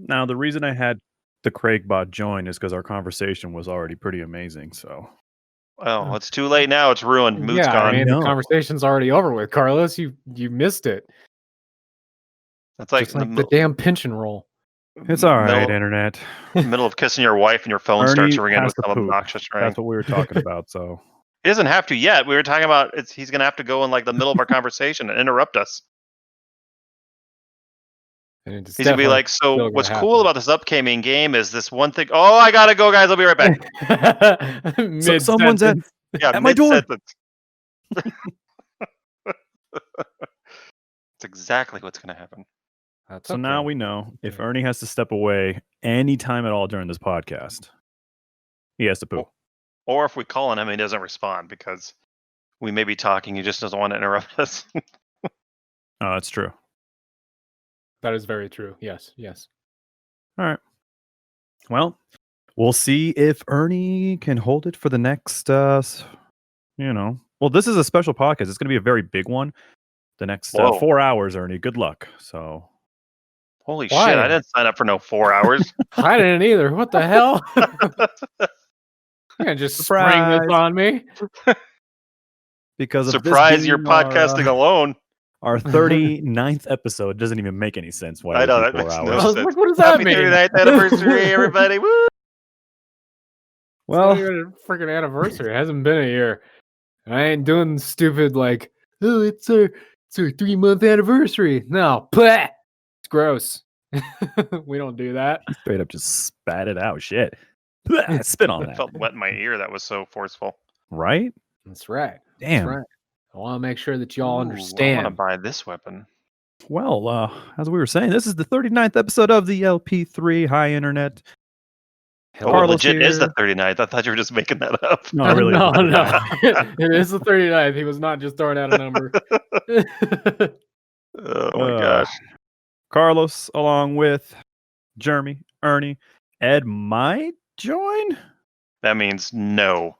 Now, the reason I had the Craig bot join is because our conversation was already pretty amazing. So, Oh, it's too late now. It's ruined. Mood's gone. I mean, No. the conversation's already over with, Carlos. You missed it. It's like, Just like the damn pinch and roll. it's all right, internet. Middle of kissing your wife and your phone starts Ernie ringing has with to some poop. obnoxious ring. That's what we were talking about. So He doesn't have to yet. We were talking about he's going to have to go in like the middle of our conversation and interrupt us. And He's going to be like, still so gonna what's happen. cool about this upcoming game is this one thing. Oh, I got to go, guys. I'll be right back. So someone's at my door. Mid-sentence. That's exactly what's going to happen. That's So okay. now we know if Ernie has to step away anytime at all during this podcast, he has to poop. Or if we call on him, he doesn't respond because we may be talking. He just doesn't want to interrupt us. Oh, that's true. That is very true. Yes. All right. Well, we'll see if Ernie can hold it for the next, well, this is a special podcast. It's going to be a very big one. The next 4 hours, Ernie. Good luck. So, holy Why? shit! I didn't sign up for no 4 hours. I didn't either. What the hell? You can't just spring this on me. Because of Surprise! this You're being our, podcasting alone. Our 39th episode doesn't even make any sense. Why I know, it would be that 4 makes no hours. I was sense. like, what does that Happy mean? 39th anniversary, everybody! Woo! Well, It's not even a freaking anniversary. It hasn't been a year. I ain't doing stupid like, oh, it's our 3-month anniversary. No, bleh. It's gross. We don't do that. he straight up just spat it out. Shit. Spit on It that. felt wet in my ear. That was so forceful. Right? That's right. Damn. That's right. I want to make sure that y'all Ooh, I understand. want to buy this weapon. Well, as we were saying, this is the 39th episode of the LP3 Hi Internet. Oh, Carlos legit is the here. 39th. I thought you were just making that up. No, it really no. isn't. It is the 39th. He was not just throwing out a number. Oh my gosh. Carlos, along with Jeremy, Ernie, Ed might join. That means no.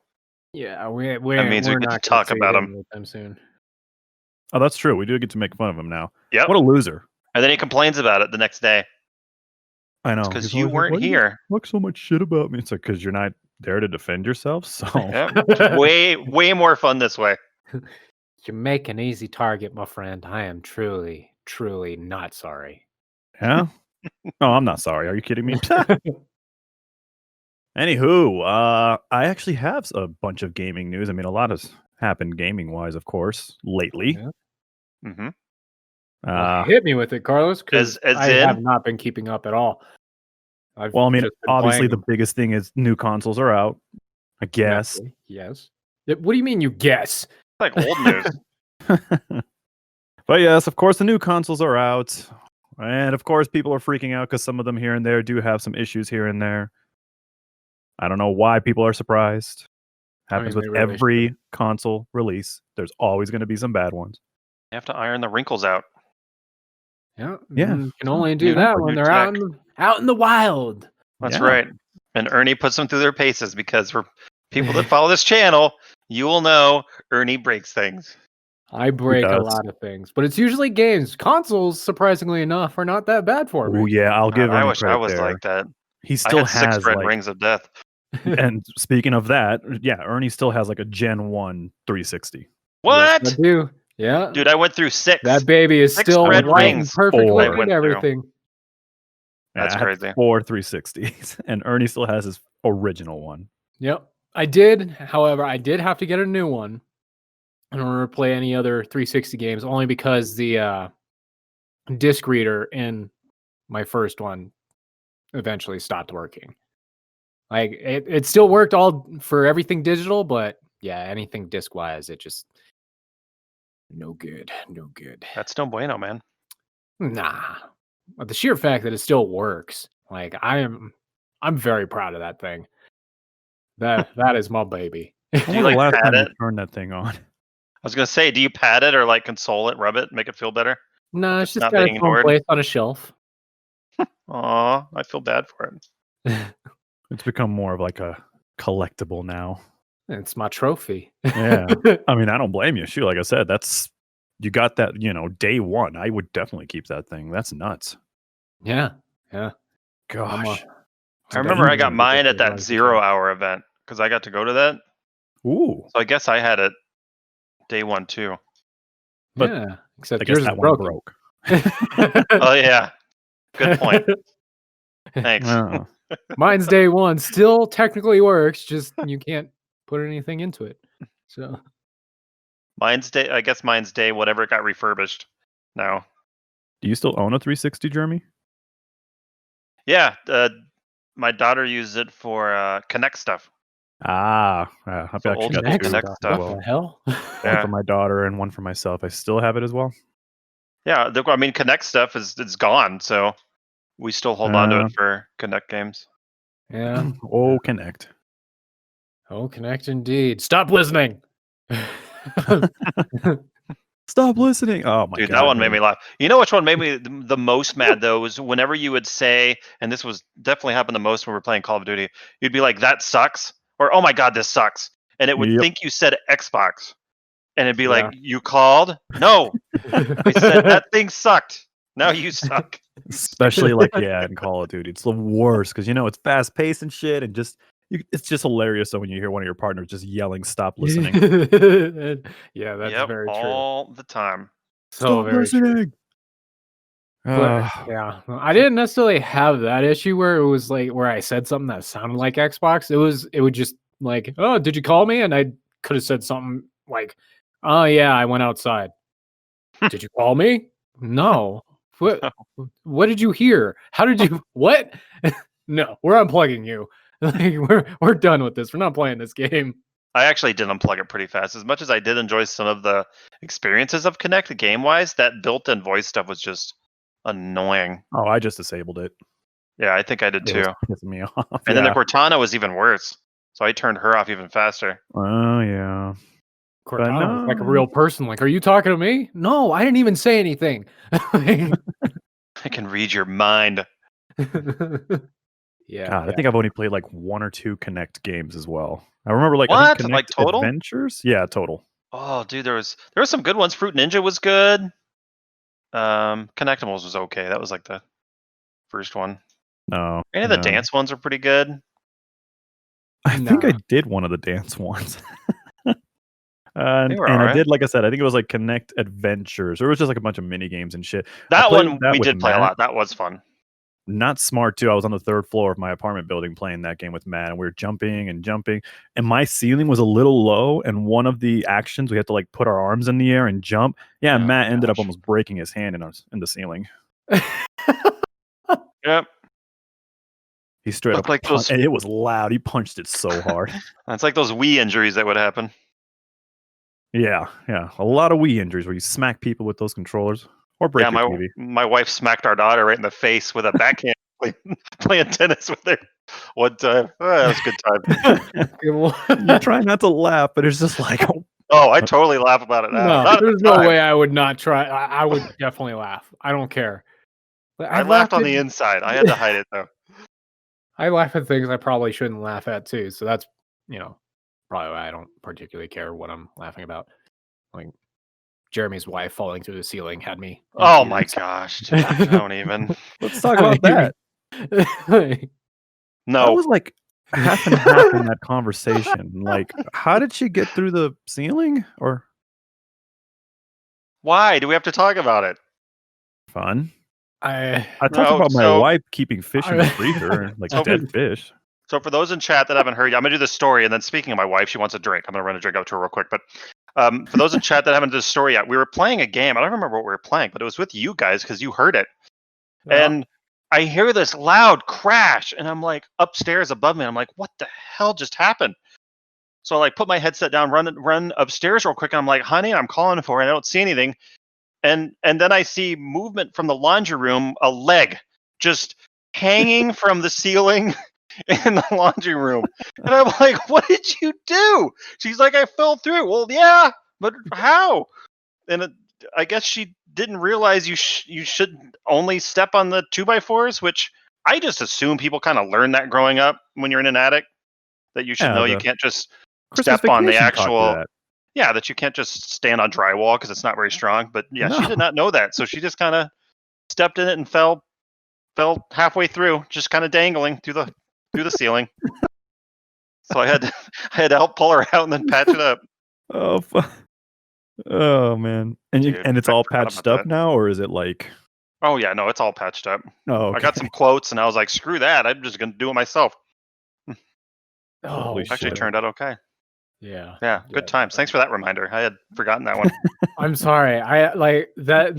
Yeah, That means we we're get to not talk gonna about see him. with them soon. Oh, that's true. We do get to make fun of him now. Yep. What a loser. And then he complains about it the next day. I know. Because He's you always like, weren't "Why do you here. talk so much shit about me?" It's like, because you're not there to defend yourself. So Yep. way more fun this way. You make an easy target, my friend. I am truly not sorry. yeah. No, I'm not sorry. Are you kidding me? Anywho, I actually have a bunch of gaming news. I mean, a lot has happened gaming wise, of course, lately. Yeah. Mm-hmm. Well, hit me with it, Carlos, because As I in? have not been keeping up at all. Well, I mean, obviously the biggest thing is new consoles are out. I guess. Yes. What do you mean you guess? Like old news. But yes, of course, the new consoles are out. And of course, people are freaking out because some of them here and there do have some issues here and there. I don't know why people are surprised. Happens with really every console release. There's always going to be some bad ones. You have to iron the wrinkles out. Yeah. Yeah. You can only do Yeah, that for when new they're tech. out in the wild. That's Yeah. right. And Ernie puts them through their paces because for people that follow this channel, you will know Ernie breaks things. I break a does. lot of things, but it's usually games. Consoles, surprisingly enough, are not that bad for me. Oh yeah, I'll give I Ernie wish I credit was there. like that. He I still had 6 has red like, rings of death. and speaking of that, yeah, Ernie still has like a Gen 1 360. What? Yes, I do. Yeah. Dude, I went through 6. That baby is 6 still red white and rings. perfect Four. looking and everything. That's I had crazy. 4 360s, and Ernie still has his original one. Yep. I did, however, I did have to get a new one in order to play any other 360 games, only because the disc reader in my first one eventually stopped working. Like it still worked all for everything digital, but yeah, anything disc wise, it just no good. That's no bueno, man. Nah. But the sheer fact that it still works, like I'm very proud of that thing. That is my baby. I Do you wonder like the last pat time it? you turned that thing on. I was gonna say, do you pat it or like console it, rub it, make it feel better? No, It's it's just not got being its own ignored. place on a shelf. Aw, I feel bad for it. It's become more of like a collectible now. It's my trophy. Yeah. I mean, I don't blame you. Shoot, like I said, you got that, day one. I would definitely keep that thing. That's nuts. Yeah. Gosh. I remember I got Dangerous. mine at that 0 hour event because I got to go to that. Ooh. So I guess I had it day one too. But yeah, except I guess yours that is one broken. broke. Oh yeah, good point. Thanks. Oh. Mine's day one, still technically works, just you can't put anything into it. So Mine's day. I guess mine's day. Whatever it got refurbished. Now. Do you still own a 360, Jeremy? Yeah. My daughter used it for Connect stuff. I've So actually old got school two. Connect stuff. what the hell? One Yeah. for my daughter and one for myself. I still have it as well. Yeah. I mean, Connect stuff is gone, so we still hold on to it for Connect games. Yeah. Oh, Connect. Oh, Connect indeed. Stop listening. Stop listening. Oh my Dude, god. that one made me laugh. You know which one made me the most mad though was whenever you would say, and this was definitely happened the most when we were playing Call of Duty, you'd be like, "That sucks," or "Oh my god, this sucks," and it would Yep. think you said Xbox, and it'd be Yeah. like, "You called? No, I said that thing sucked. Now you suck." Especially like in Call of Duty. It's the worst because it's fast paced and shit, and it's just hilarious. So when you hear one of your partners just yelling, "Stop listening!" Yeah, that's Yep, very true. all the time. So Stop very true. listening. But yeah, I didn't necessarily have that issue where it was like where I said something that sounded like Xbox. It would just like, "Oh, did you call me?" And I could have said something like, "Oh yeah, I went outside." Did you call me? No. What did you hear? How did you what? No, we're unplugging you. Like we're done with this. We're not playing this game. I actually did unplug it pretty fast. As much as I did enjoy some of the experiences of Connect game wise, that built-in voice stuff was just annoying. Oh, I just disabled it. Yeah, I think I did It too. was pissing me off. And then the Cortana was even worse. So I turned her off even faster. Oh yeah. Cortana was like a real person. Like, are you talking to me? No, I didn't even say anything. I can read your mind. Yeah. God, I think I've only played like one or two Connect games as well. I remember I What? think Like Connect total? Adventures? Yeah, total. Oh, dude, there was some good ones. Fruit Ninja was good. Connectimals was okay. That was like the first one. No. Any of the dance ones are pretty good. I think I did one of the dance ones. And I did, like I said, I think it was like Connect Adventures, or it was just like a bunch of mini games and shit. That one we with did play a Matt. lot. That was fun. Not Smart too. I was on the third floor of my apartment building playing that game with Matt, and we were jumping, and my ceiling was a little low. And one of the actions we had to like put our arms in the air and jump. Yeah, and Matt ended up almost breaking his hand in the ceiling. Yep. He straight up like those, and it was loud. He punched it so hard. It's like those Wii injuries that would happen. Yeah. A lot of Wii injuries where you smack people with those controllers or break your TV. My wife smacked our daughter right in the face with a backhand playing tennis with her one time. That was a good time. You try not to laugh, but it's just like, oh, I totally laugh about it now. No, there's no way I would not try. I would definitely laugh. I don't care. I laughed on the inside. I had to hide it though. I laugh at things I probably shouldn't laugh at too. So that's, probably why I don't particularly care what I'm laughing about. Like Jeremy's wife falling through the ceiling had me. Oh my gosh. Dude, don't even. Let's talk about that. No. That was like half and half in that conversation. Like, how did she get through the ceiling? Or why do we have to talk about it? Fun. I talked about my wife keeping fish in the freezer, like dead fish. So for those in chat that haven't heard, I'm gonna do the story, and then speaking of my wife, she wants a drink. I'm gonna run a drink up to her real quick. But for those in chat that haven't done the story yet, we were playing a game. I don't remember what we were playing, but it was with you guys because you heard it. Yeah. And I hear this loud crash, and I'm like upstairs above me. And I'm like, what the hell just happened? So I like put my headset down, run upstairs real quick, and I'm like, honey, I'm calling for it. I don't see anything. And then I see movement from the laundry room, a leg just hanging from the ceiling in the laundry room. And I'm like, what did you do? She's like, I fell through it. Well, yeah, but how? And I guess she didn't realize you should only step on the 2x4s, which I just assume people kind of learn that growing up when you're in an attic, that you should know you can't just step on the actual... Yeah, that you can't just stand on drywall because it's not very strong. But yeah, she did not know that. So she just kind of stepped in it and fell fell halfway through, just kind of dangling through the ceiling. So I had to help pull her out and then patch it up. Oh, oh man. And Dude, and it's I all forgot patched about up that. now, or is it like? Oh yeah, no, it's all patched up. Oh, okay. I got some quotes, and I was like, screw that. I'm just gonna do it myself. Oh, Actually shit. turned out okay. Yeah. Yeah, good times. Thanks for that reminder. I had forgotten that one. I'm sorry. I like that.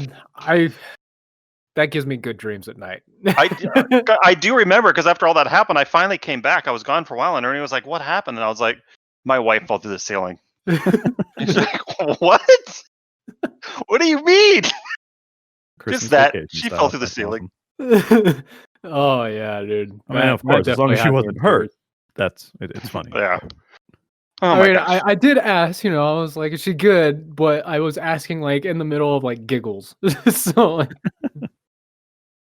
That gives me good dreams at night. I do remember because after all that happened, I finally came back. I was gone for a while, and Ernie was like, "What happened?" And I was like, "My wife fell through the ceiling." He's like, "What? What do you mean?" Christmas Just that vacation she style. fell through the That's ceiling. awesome. Oh yeah, dude. I mean, of course, as long as she wasn't hurt, hurt. it's funny. Yeah. Oh I my mean, gosh. I did ask, I was like, is she good? But I was asking like in the middle of like giggles. So like,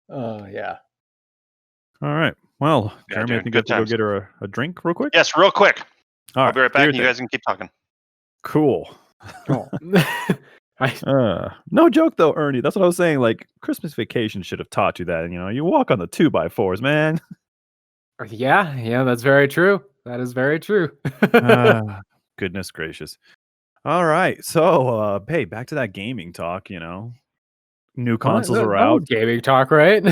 oh yeah. All right. Well, Yeah, Jeremy, I dude, think you have good to go times. get her a drink real quick. Yes, real quick. All I'll be right do back, your and you thing. guys can keep talking. Cool. Oh. No joke though, Ernie. That's what I was saying. Like Christmas vacation should have taught you that. You walk on the 2x4s, man. Yeah, that's very true. That is very true. Goodness gracious. All right. So, hey, back to that gaming talk. New consoles are That out. was gaming talk, right?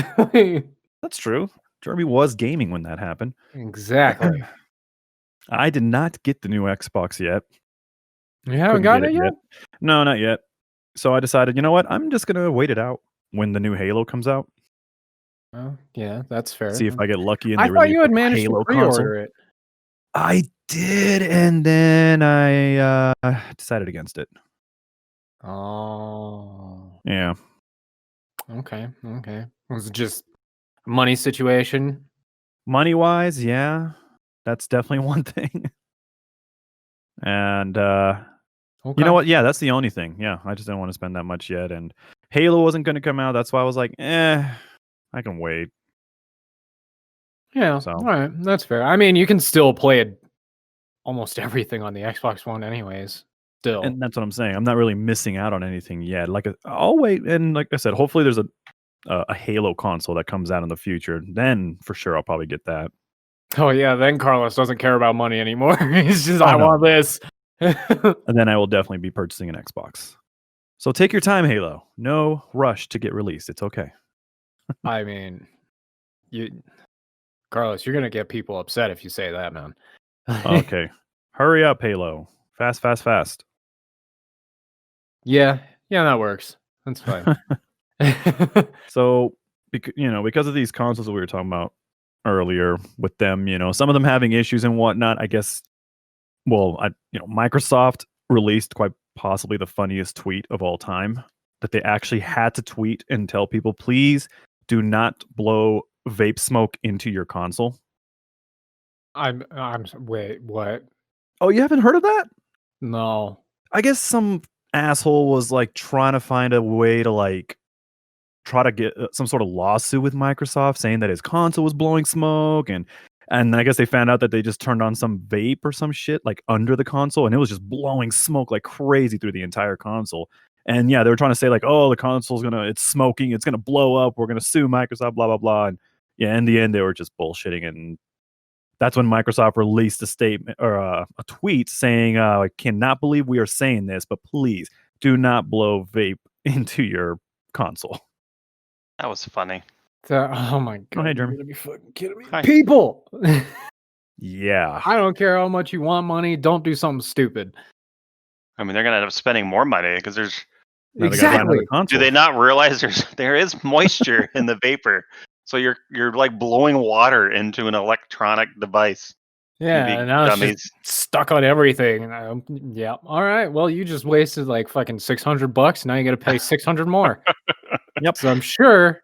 That's true. Jeremy was gaming when that happened. Exactly. I did not get the new Xbox yet. You haven't Couldn't gotten get it yet? No, not yet. So I decided, you know what? I'm just gonna wait it out when the new Halo comes out. Oh, yeah, that's fair. See if I get lucky and I they thought release you had a managed Halo to pre-order console. it. I did, and then I decided against it. Oh, Yeah. okay. Was it just a money situation? Money wise, yeah. That's definitely one thing. And Okay. you know what? Yeah, that's the only thing. Yeah, I just didn't want to spend that much yet. And Halo wasn't going to come out. That's why I was like, I can wait. Yeah, So. all right. That's fair. I mean, you can still play it almost everything on the Xbox One anyways. Still. And that's what I'm saying. I'm not really missing out on anything yet. I'll wait. And like I said, hopefully there's a Halo console that comes out in the future. Then for sure I'll probably get that. Oh yeah, then Carlos doesn't care about money anymore. He's just, I want this. And then I will definitely be purchasing an Xbox. So take your time, Halo. No rush to get released. It's okay. I mean, Carlos, you're gonna get people upset if you say that, man. Okay. Hurry up, Halo. Fast. Yeah, that works. That's fine. So, because of these consoles that we were talking about earlier with them, some of them having issues and whatnot, I guess, Microsoft released quite possibly the funniest tweet of all time that they actually had to tweet and tell people, please do not blow vape smoke into your console. Wait, what? Oh, you haven't heard of that? No. I guess some asshole was like trying to find a way to try to get some sort of lawsuit with Microsoft saying that his console was blowing smoke, and I guess they found out that they just turned on some vape or some shit under the console, and it was just blowing smoke like crazy through the entire console. And yeah, they were trying to say oh, the console's it's smoking, it's gonna blow up, we're gonna sue Microsoft, blah blah blah. And yeah, in the end they were just bullshitting, and that's when Microsoft released a statement or a tweet saying, I cannot believe we are saying this, but please do not blow vape into your console. That was funny. Oh my god! Oh, hey, You're Jeremy. gonna be fucking kidding me. Hi. People. Yeah. I don't care how much you want money. Don't do something stupid. I mean, they're gonna end up spending more money because there's. Now they gotta buy another Exactly. console. Do they not realize there is moisture in the vapor? So you're like blowing water into an electronic device. Yeah, big and now it's dummies. just stuck on everything. Yeah. All right. Well, you just wasted like fucking $600. Now you got to pay 600 more. Yep. So I'm sure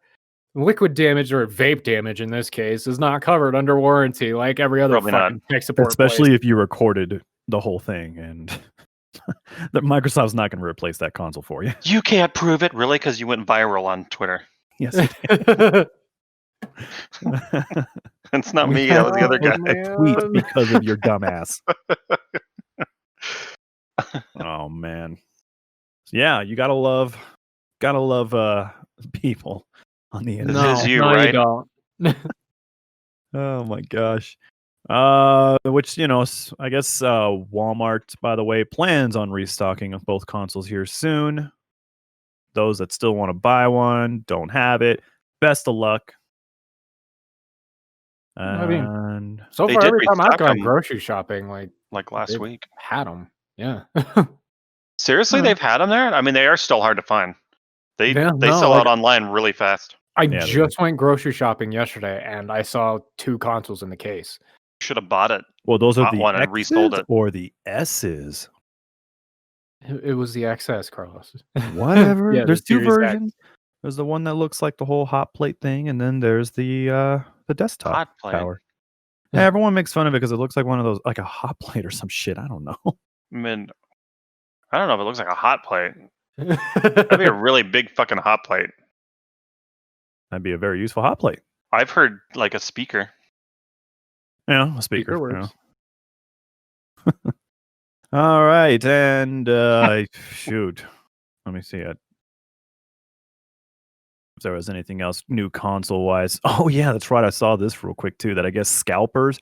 liquid damage or vape damage in this case is not covered under warranty like every other Probably fucking tech support. Especially if you recorded the whole thing, and that Microsoft's not going to replace that console for you. You can't prove it, really, because you went viral on Twitter. Yes. It's not me. That was the other guy. Tweet because of your dumb ass. Oh man. So yeah, you gotta love people on the This internet. is you, no, right? you don't. Oh my gosh. Which I guess Walmart, by the way, plans on restocking of both consoles here soon. Those that still want to buy one don't have it. Best of luck. I mean, And so They far, did every time I've restock gone 'em. grocery shopping, Like last they've week. had them. Yeah. Seriously, Huh. they've had them there? I mean, they are still hard to find. They Yeah, they no, sell like out online really fast. I Yeah, they just went grocery shopping yesterday, and I saw 2 consoles in the case. Should have bought it. well, those are Bought the one and resold X's it. or the S's. It was the XS, Carlos. Whatever. Yeah, the There's two Series X. versions. There's the one that looks like the whole hot plate thing, and then there's the desktop Hot plate. tower. Yeah, everyone makes fun of it because it looks like one of those, like a hot plate or some shit. I don't know. I mean, I don't know if it looks like a hot plate. That'd be a really big fucking hot plate. That'd be a very useful hot plate. I've heard like a speaker. Yeah, a speaker. works. All right, and shoot, let me see it. If there was anything else new console wise. Oh yeah, that's right. I saw this real quick too. That I guess scalpers.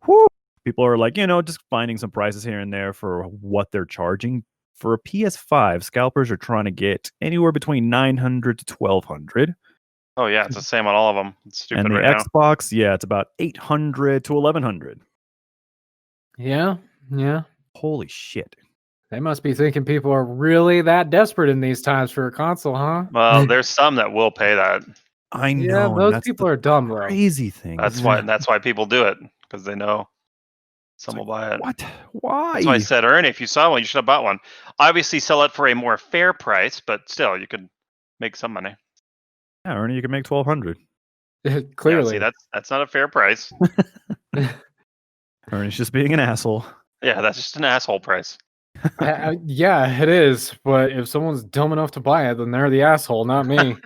Whoo, people are like, just finding some prices here and there for what they're charging for a PS5. Scalpers are trying to get anywhere between $900 to $1,200. Oh yeah, it's the same on all of them. It's stupid And the right now. Xbox, yeah, it's about $800 to $1,100. Yeah. Holy shit! They must be thinking people are really that desperate in these times for a console, huh? Well, there's some that will pay that. I know. Yeah, and those that's people the are dumb, though. crazy thing. That's why people do it, because they know some will buy it. What? Why? That's why I said, Ernie, if you saw one, you should have bought one. Obviously, sell it for a more fair price, but still, you could make some money. Yeah, Ernie, you can make $1,200. Clearly. Yeah, see, that's not a fair price. Ernie's just being an asshole. Yeah, that's just an asshole price. Yeah, it is. But if someone's dumb enough to buy it, then they're the asshole, not me.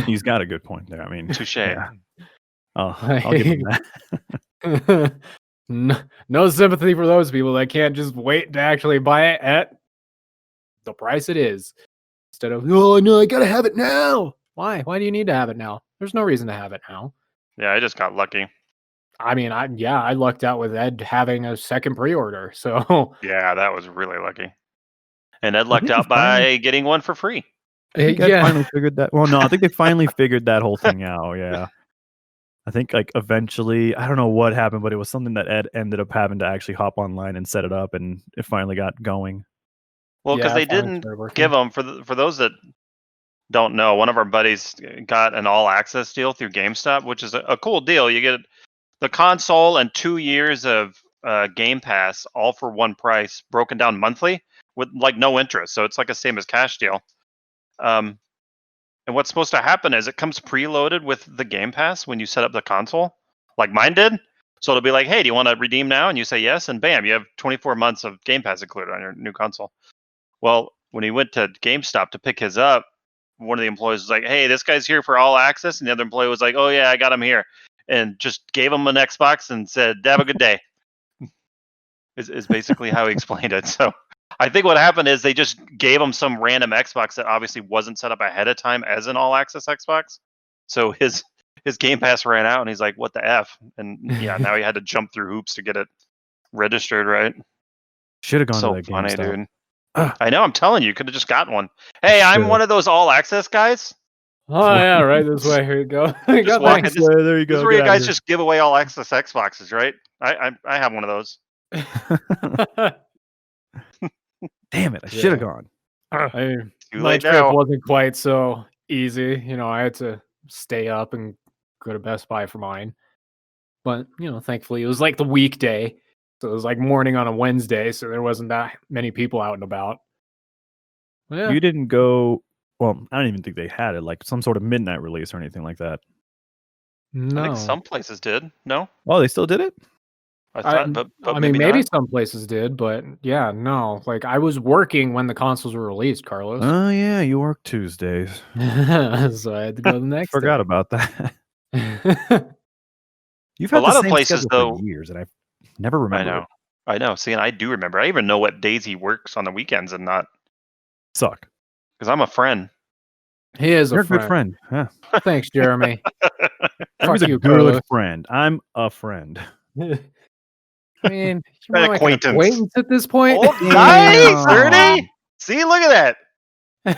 He's got a good point there. I mean, Touche. yeah. Oh, I'll give him that. No sympathy for those people that can't just wait to actually buy it at the price it is. Instead of, oh no, I gotta have it now. Why? Why do you need to have it now? There's no reason to have it now. Yeah, I just got lucky. I mean, I lucked out with Ed having a second pre-order. So Yeah, that was really lucky. And Ed I lucked think out he finally- by getting one for free. I think Ed finally figured that. Well, no, I think they finally figured that whole thing out. Yeah. I think like eventually, I don't know what happened, but it was something that Ed ended up having to actually hop online and set it up, and it finally got going. Well, because they it finally didn't started working. give them, for those that don't know, one of our buddies got an all access deal through GameStop, which is a cool deal. You get the console and 2 years of Game Pass all for one price, broken down monthly with like no interest. So it's like a same as cash deal. And what's supposed to happen is it comes preloaded with the Game Pass when you set up the console, like mine did. So it'll be like, hey, do you want to redeem now? And you say yes, and bam, you have 24 months of Game Pass included on your new console. Well, when he went to GameStop to pick his up, one of the employees was like, hey, this guy's here for all access. And the other employee was like, oh, yeah, I got him here. And just gave him an Xbox and said, have a good day. is basically how he explained it. So I think what happened is they just gave him some random Xbox that obviously wasn't set up ahead of time as an all access Xbox. So his Game Pass ran out and he's like, what the F? And yeah, now he had to jump through hoops to get it registered, right? Should have gone So to that funny, GameStop. dude. I know, I'm telling you, could have just gotten one. Hey, I'm one of those all access guys. Oh yeah, right this way. Here you go. Just walk Thanks. in. There you This go. is where Get you out of guys here. just give away all access Xboxes, right? I have one of those. Damn it! I should have Yeah. gone. Too My late trip now. wasn't quite so easy. I had to stay up and go to Best Buy for mine. But, thankfully it was like the weekday. So it was like morning on a Wednesday, so there wasn't that many people out and about. Yeah. You didn't go. Well, I don't even think they had it, like some sort of midnight release or anything like that. I No. think some places did. No, Oh, they still did it? I thought, but I mean, maybe not. some places did, but yeah, no. Like I was working when the consoles were released, Carlos. Oh yeah, you work Tuesdays. So I had to go the next Forgot day. about that. You've A had lot the of same places, schedule though- for years, and I've never remembered. I know. See, and I do remember. I even know what days he works on the weekends and not Suck. because I'm a friend. He is You're a a good friend. Yeah. Thanks, Jeremy. Jeremy's Fuck a you, good Carlos. friend. I'm a friend. I mean, you're An more like an acquaintance. acquaintance at this point. Oh, nice, Ernie. See, look at that.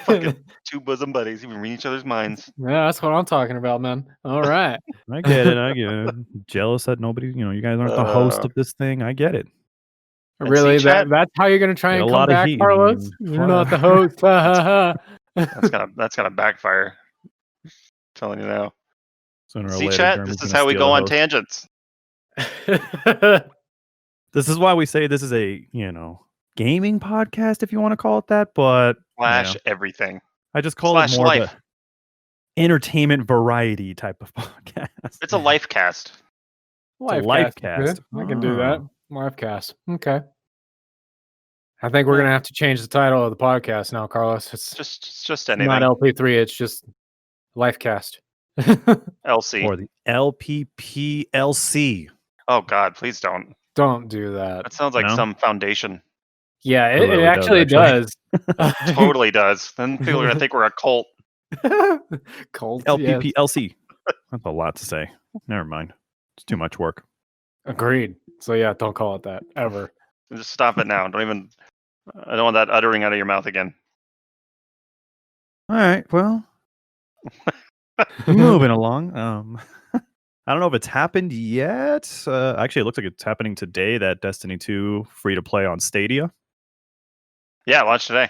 Fucking two bosom buddies, even read each other's minds. Yeah, that's what I'm talking about, man. All right. I get it. I get it. Jealous that nobody, you guys aren't the host of this thing. I get it. And Really, see, chat? that's how you're gonna try Get and a come lot of back, heat. Carlos? You're not the host. That's gonna backfire. I'm telling you now. Sooner or See, later, chat? Jeremy's This is gonna how we steal go the on host. tangents. This is why we say this is a, gaming podcast, if you want to call it that. But Slash everything. I just call Slash it more life. of a entertainment variety type of podcast. It's a life cast. life cast. I can do that. Live cast. Okay. I think we're gonna have to change the title of the podcast now, Carlos. It's Just anything. not LP3. It's just Life Cast. LC. Or the LPPLC. Oh God, please don't. Don't do that. That sounds like No? some foundation. Yeah, It it really actually does, does. Totally does. Then people are gonna think we're a cult. Cult. Yes. LPPLC. That's a lot to say. Never mind. It's too much work. Agreed. So yeah, don't call it that ever. Just stop it now. I don't want that uttering out of your mouth again. All right. Well, moving along. I don't know if it's happened yet. Actually, it looks like it's happening today. That Destiny 2 free to play on Stadia. Yeah, launch today.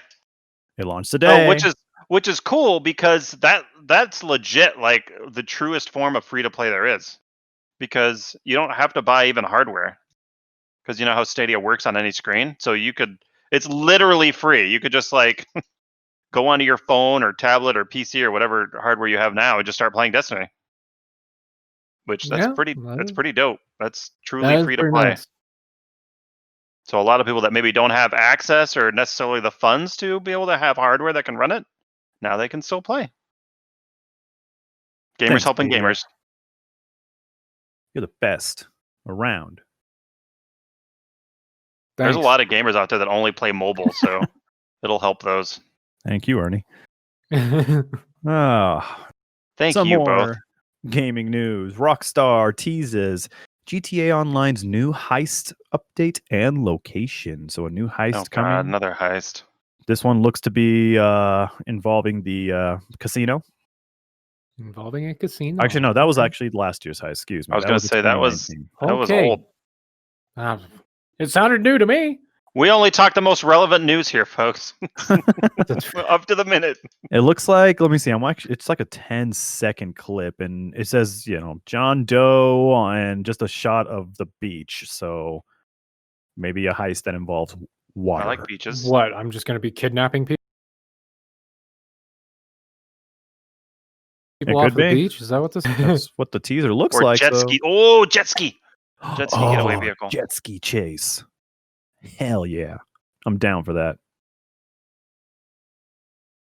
It launched today. Oh, which is cool because that's legit, like the truest form of free to play there is. Because you don't have to buy even hardware. Because you know how Stadia works on any screen. So it's literally free. You could just like go onto your phone or tablet or PC or whatever hardware you have now and just start playing Destiny. Which that's pretty dope. That's truly free to play. Nice. So a lot of people that maybe don't have access or necessarily the funds to be able to have hardware that can run it, now they can still play. Gamers Thanks, helping Stadia. gamers. You're the best around. There's a lot of gamers out there that only play mobile, so it'll help those. Thank you, Ernie. Thank Some you more both. gaming news. Rockstar teases GTA Online's new heist update and location. So a new heist coming. God, another heist. This one looks to be involving the casino. Involving a casino. Actually, no, that was actually last year's heist. Excuse me. I was going to say that was 2019. old. It sounded new to me. We only talk the most relevant news here, folks. Up to the minute. It looks like, let me see. It's like a 10-second clip, and it says, John Doe and just a shot of the beach. So maybe a heist that involves water. I like beaches. What? I'm just going to be kidnapping people It off could the be. beach? Is that what this is? That's what the teaser looks Or like. jet so- ski. Oh, jet ski. Jet ski getaway vehicle. Jet ski chase. Hell yeah. I'm down for that.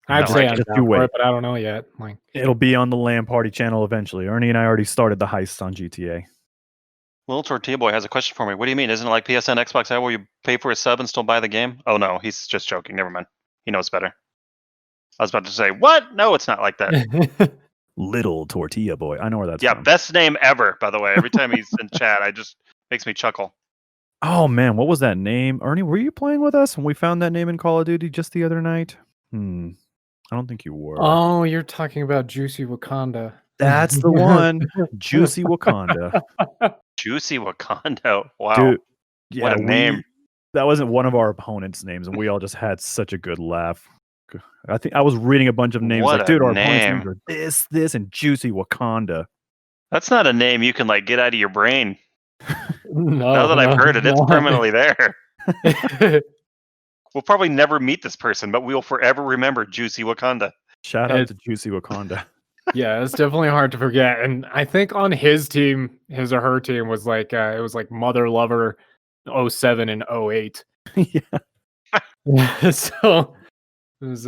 I'd say I'm just down you for wait. it, but I don't know yet. Like, It'll be on the Lan-Party channel eventually. Ernie and I already started the heists on GTA. Little Tortilla Boy has a question for me. What do you mean? Isn't it like PSN, Xbox Live where you pay for a sub and still buy the game? Oh no, he's just joking. Never mind. He knows better. I was about to say, what? No, it's not like that. Little Tortilla Boy. I know where that's Yeah, from. best name ever, by the way. Every time he's in chat, makes me chuckle. Oh man, what was that name? Ernie, were you playing with us when we found that name in Call of Duty just the other night? I don't think you were. oh, you're talking about Juicy Wakanda. That's the one. Juicy Wakanda. Juicy Wakanda. Wow. Dude, yeah, what a name. That wasn't one of our opponents' names, and we all just had such a good laugh. I think I was reading a bunch of names What like, a dude, our opponent's name. names are this, and Juicy Wakanda. That's not a name you can like get out of your brain. No, Now that I've heard it, it's no. permanently there. We'll probably never meet this person, but we'll forever remember Juicy Wakanda. Shout out to Juicy Wakanda. Yeah, it's definitely hard to forget. And I think on his team, his or her team was like it was like Mother Lover 07 and 08. Yeah. So it was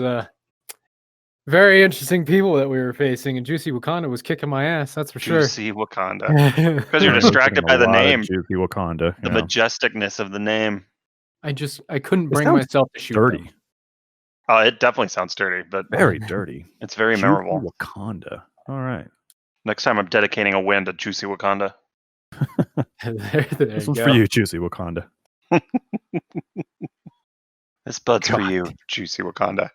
very interesting people that we were facing, and Juicy Wakanda was kicking my ass, that's for Juicy Wakanda. sure. Because you're distracted by the name, Juicy Wakanda. the majesticness of the name. I couldn't It bring sounds myself to shoot dirty. them. Oh, it definitely sounds dirty, but Very dirty. it's very Juicy memorable. Wakanda. All right. Next time I'm dedicating a win to Juicy Wakanda. there This you one's go. for you, Juicy Wakanda. This bud's for God. you, Juicy Wakanda.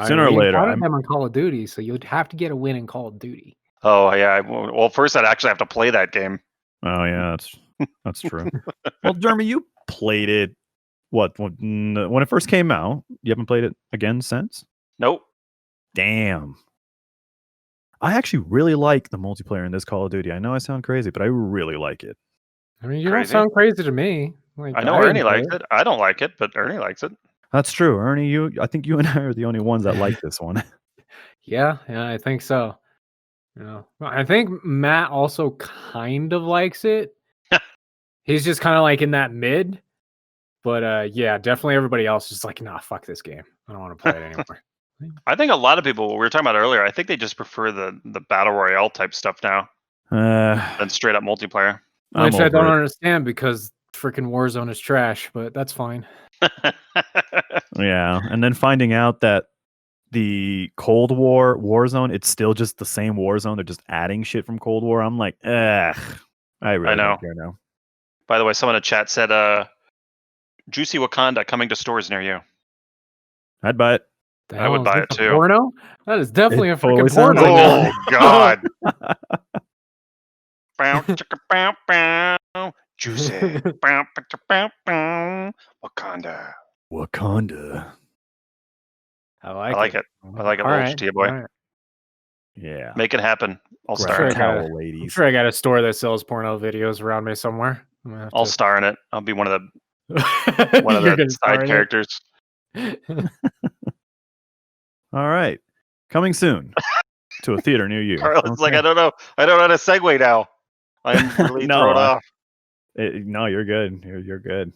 Sooner or we later, encountered I'm- them on Call of Duty, so you'd have to get a win in Call of Duty. Oh yeah. Well, first I'd actually have to play that game. Oh yeah, that's true. Well, Jeremy, you played it. What when it first came out? You haven't played it again since? Nope. Damn. I actually really like the multiplayer in this Call of Duty. I know I sound crazy, but I really like it. I mean, you Crazy? don't sound crazy to me. Like, I know Ernie enjoy likes it. I don't like it, but Ernie likes it. That's true, Ernie. I think you and I are the only ones that like this one. Yeah, I think so. You know, I think Matt also kind of likes it. He's just kind of like in that mid. But yeah, definitely everybody else is like, nah, fuck this game. I don't want to play it anymore. I think a lot of people, we were talking about earlier, I think they just prefer the battle royale type stuff now than straight up multiplayer. Which I over don't it. understand because freaking Warzone is trash, but that's fine. Yeah, and then finding out that the Cold War Warzone, it's still just the same Warzone. They're just adding shit from Cold War. I'm like, ugh. I really know. don't care now. By the way, someone in chat said, Juicy Wakanda coming to stores near you. I'd buy it. The I hell would is buy this, it a too. Porno? That is definitely It a freaking always sounds porno. like Oh God! Bow, chicka, bow, bow. Juicy. Bow, chicka, bow, bow. Wakanda. Wakanda. I I like it. I like it. All Little right, Chia boy. all right. Yeah. Make it happen. I'll Grab star in a it. Sure, I got towel, it. I'm ladies. sure I got a store that sells porno videos around me somewhere. I'm gonna have I'll to- star in it. I'll be one of the You're gonna star side in it? characters. All right. Coming soon to a theater near you. Carlos, like, Okay. I don't know how to segue now. I'm really No, thrown off. No, you're good. You're good.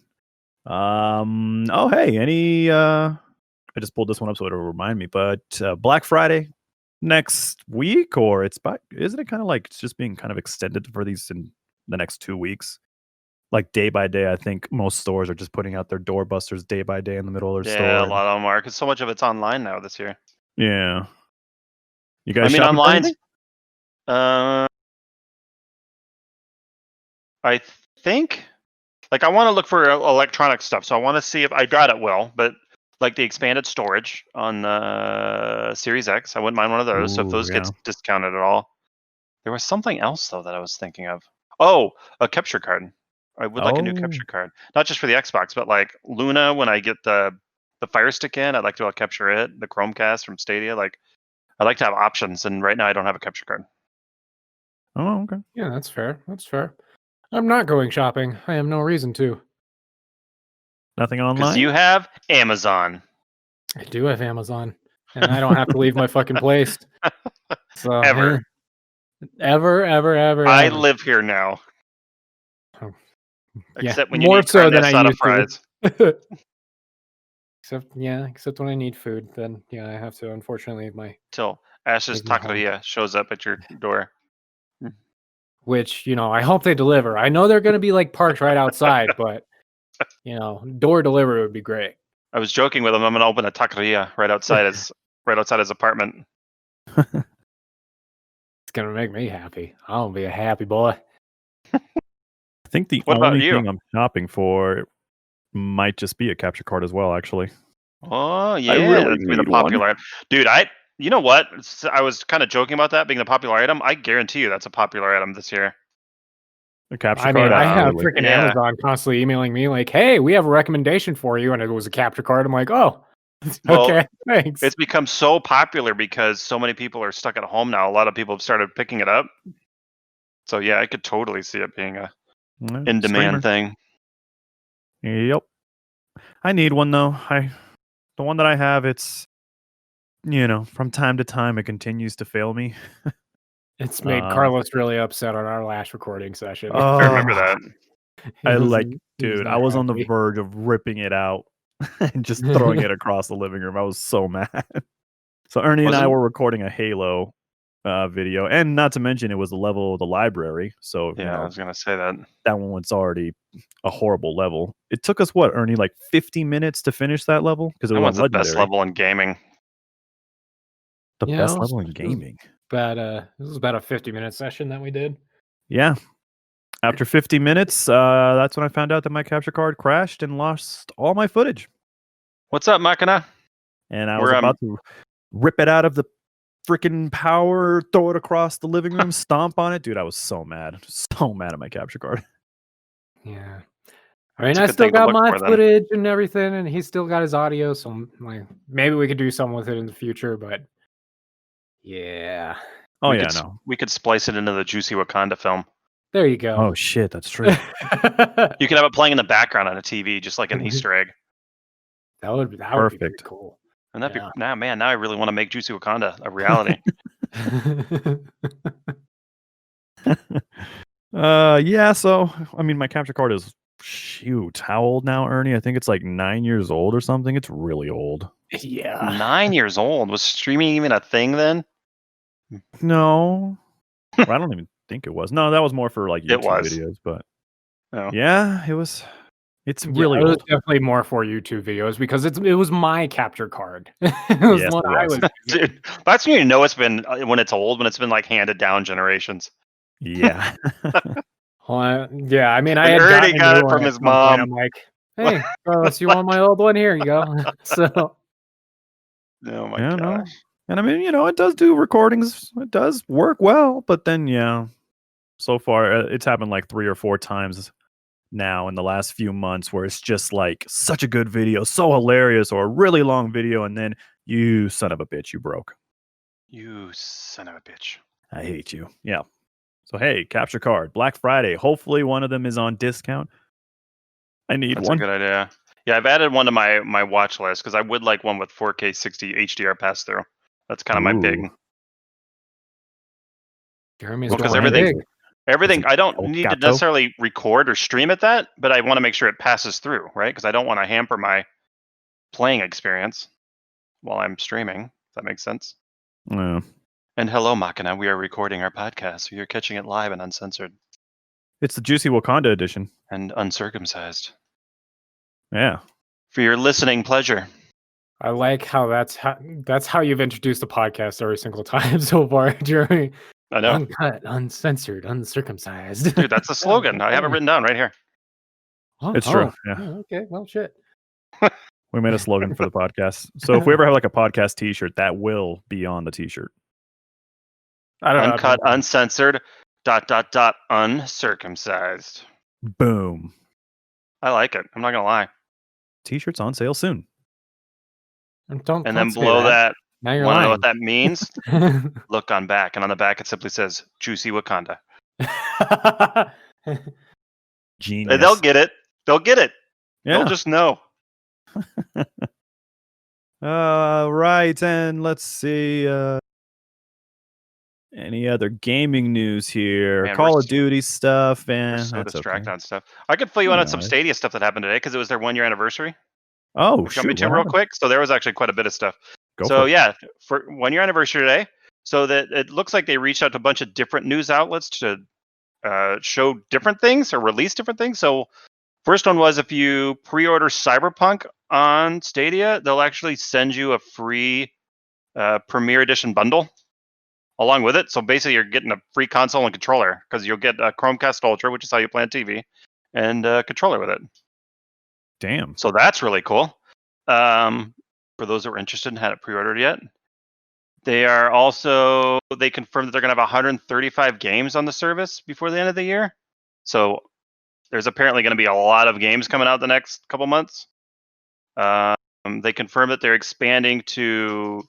Oh, hey, any I just pulled this one up so it'll remind me, but Black Friday next week, or isn't it kind of like it's just being kind of extended for these in the next 2 weeks? Like day by day, I think most stores are just putting out their doorbusters day by day in the middle of their Yeah, store. a lot of them are because so much of it's online now this year. Yeah. You I guys mean, shopping for online. anything? I think, like, I want to look for electronic stuff, so I want to see if I doubt it will, but like the expanded storage on the Series X, I wouldn't mind one of those. So if Ooh, those yeah. gets discounted at all, there was something else though that I was thinking of. Oh, a capture card. I would like a new Oh. capture card, not just for the Xbox, but like Luna. When I get the Fire Stick in, I'd like to capture it. The Chromecast from Stadia, like I like to have options, and right now I don't have a capture card. Oh, okay. Yeah, that's fair. That's fair. I'm not going shopping. I have no reason to. Nothing Because online? you have Amazon. I do have Amazon, and I don't have to leave my fucking place. So Ever. ever. I live here now. Oh. Except Yeah, when you more need so carne than I asada used to. fries. Except when I need food, then yeah, I have to unfortunately leave my. Till Ash's Leave my home. Taqueria shows up at your door. Which I hope they deliver. I know they're going to be like parked right outside, but door delivery would be great. I was joking with him. I'm gonna open a taqueria right outside his apartment. It's going to make me happy. I'll be a happy boy. I think the What about only you? thing I'm shopping for might just be a capture card as well, actually. Oh yeah, really that's be the need one. popular item. Dude, you know what? I was kind of joking about that being the popular item. I guarantee you that's a popular item this year. A capture I mean, card. I have absolutely. freaking Yeah. Amazon constantly emailing me like, "Hey, we have a recommendation for you," and it was a capture card. I'm like, "Oh, Well, okay, thanks." It's become so popular because so many people are stuck at home now. A lot of people have started picking it up. So yeah, I could totally see it being a Yeah, in-demand streamer. thing. Yep. I need one though. The one that I have, it's from time to time it continues to fail me. It's made Carlos really upset on our last recording session. I remember that. I He was- like, he was dude, not I was on the happy. verge of ripping it out and just throwing it across the living room. I was so mad. So Ernie and I Wasn't- were recording a Halo video, and not to mention it was the level of the library. So Yeah, I was gonna say that. that one was already a horrible level. It took us what, Ernie, like 50 minutes to finish that level because it That was one's on the best legendary. level in gaming. The Yeah, best it was- level in it was gaming. This was about a 50-minute session that we did. Yeah. After 50 minutes, that's when I found out that my capture card crashed and lost all my footage. What's up, Machina? And I was about to rip it out of the freaking power, throw it across the living room, stomp on it. Dude, I was so mad. So mad at my capture card. Yeah. I mean, It's a I good still thing to got look my for then. footage and everything, and he's still got his audio. So like, maybe we could do something with it in the future. But yeah, Oh, we yeah, could, no. We could splice it into the Juicy Wakanda film. there you go. Oh, shit, that's true. You could have it playing in the background on a TV, just like an Easter egg. that would be pretty Perfect. cool. And that'd Yeah. be now I really want to make Juicy Wakanda a reality. Yeah, so, I mean, my capture card is, shoot, how old now, Ernie? I think it's like 9 years old or something. It's really old. yeah. 9 years old. Was streaming even a thing then? No. I don't even think it was. No, that was more for like It YouTube was. videos, but Oh. yeah, it was. It's Yeah, really it was old. definitely more for YouTube videos because it was my capture card. It was Yes, the one it I was. was using. Dude, that's when you know it's been when it's old, when it's been like handed down generations. Yeah. Yeah, I mean, I When had Ernie gotten a got new it one from at his some point. mom. I'm like, hey, Carlos, you want my old one? Here you go. So Oh my Yeah, no. gosh. And I mean, it does do recordings. It does work well, but then yeah, so far it's happened like 3 or 4 times now in the last few months where it's just like such a good video, so hilarious, or a really long video, and then you son of a bitch, you broke. You son of a bitch. I hate you. Yeah. So hey, capture card, Black Friday. Hopefully one of them is on discount. I need That's one. a good idea. Yeah, I've added one to my watch list because I would like one with 4K 60 HDR pass through. That's kind of my big. Ooh. Jeremy's Well, 'cause going everything- big. Everything, I don't El need to Gato? necessarily record or stream at that, but I want to make sure it passes through, right? Because I don't want to hamper my playing experience while I'm streaming. If that makes sense. Yeah. And hello, Machina. We are recording our podcast, so you're catching it live and uncensored It's the Juicy Wakanda edition. and uncircumcised Yeah. for your listening pleasure. I like how that's how you've introduced the podcast every single time so far, Jeremy. I know, Uncut, uncensored, uncircumcised. dude. That's the slogan. I have it written down right here. It's true. Yeah. Okay. Well, shit. We made a slogan for the podcast. So if we ever have like a podcast t-shirt, that will be on the t-shirt. I don't Uncut, know. uncensored, ... uncircumcised. Boom. I like it. I'm not gonna lie. T-shirts on sale soon. Don't. And don't then say below that, Now you're want to know lying. what that means? Look on back, and on the back it simply says "Juicy Wakanda." Genius. And they'll get it. They'll get it. Yeah. They'll just know. Right. And let's see. Any other gaming news here? Man, Call we're of Duty stuff, We're and so that's distracted okay. on stuff. I could fill you in on some Alright. Stadia stuff that happened today because it was their 1 year anniversary. Oh, Would you want me shoot. to What real happened? quick? So there was actually quite a bit of stuff. Go So for it. yeah, for 1 year anniversary today. So that it looks like they reached out to a bunch of different news outlets to show different things or release different things. So first one was if you pre-order Cyberpunk on Stadia, they'll actually send you a free Premier Edition bundle along with it. So basically, you're getting a free console and controller because you'll get a Chromecast Ultra, which is how you play on TV, and a controller with it. Damn. So that's really cool. For those that were interested and hadn't pre-ordered yet, they confirmed that they're going to have 135 games on the service before the end of the year. So there's apparently going to be a lot of games coming out the next couple months. They confirmed that they're expanding to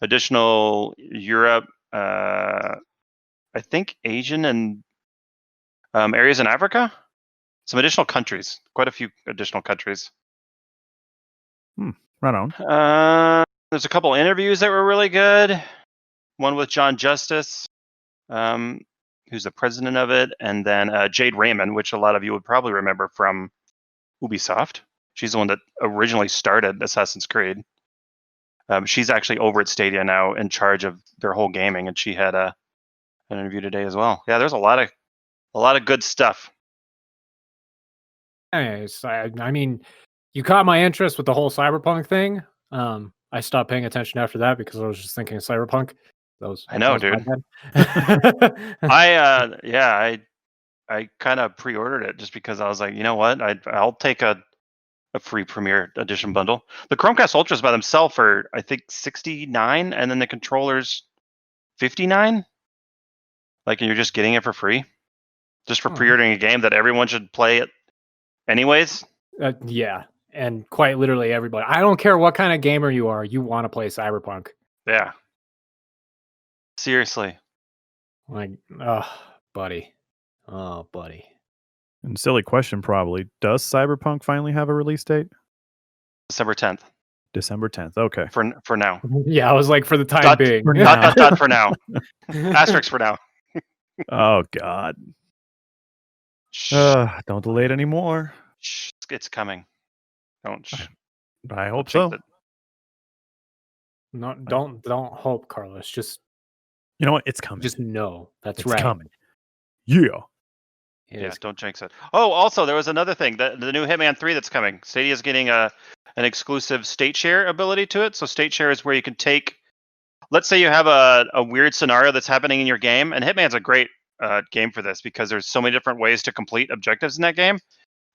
additional Europe, I think Asian and areas in Africa. Some additional countries, quite a few additional countries. Right on. There's a couple interviews that were really good. One with John Justice, who's the president of it, and then Jade Raymond, which a lot of you would probably remember from Ubisoft. She's the one that originally started Assassin's Creed. She's actually over at Stadia now, in charge of their whole gaming, and she had an interview today as well. Yeah, there's a lot of good stuff. Anyways, I mean, you caught my interest with the whole cyberpunk thing. I stopped paying attention after that because I was just thinking of cyberpunk. I know, that was dude. my bad. I kind of pre-ordered it just because I was like, you know what, I'll take a free Premier Edition bundle. The Chromecast Ultras by themselves are, I think, $69, and then the controllers $59. Like, and you're just getting it for free, just for pre-ordering a game that everyone should play it anyways. Yeah, and quite literally everybody. I don't care what kind of gamer you are, you want to play Cyberpunk. Yeah. Seriously. Like, buddy. Oh, buddy. And silly question, probably. Does Cyberpunk finally have a release date? December 10th. December 10th. Okay. For now. Yeah, I was like, for the time being. Dot for now. Asterisk for now. Oh, God. Don't delay it anymore. Shh, it's coming. Don't. I hope so. No, don't hope, Carlos. Just, you know what? It's coming. Just know that's it's right. Coming. Yeah. Yeah, don't jinx it. Oh, also, there was another thing. The new Hitman 3 that's coming. Stadia's getting an exclusive state share ability to it. So state share is where you can take, let's say you have a weird scenario that's happening in your game, and Hitman's a great game for this because there's so many different ways to complete objectives in that game.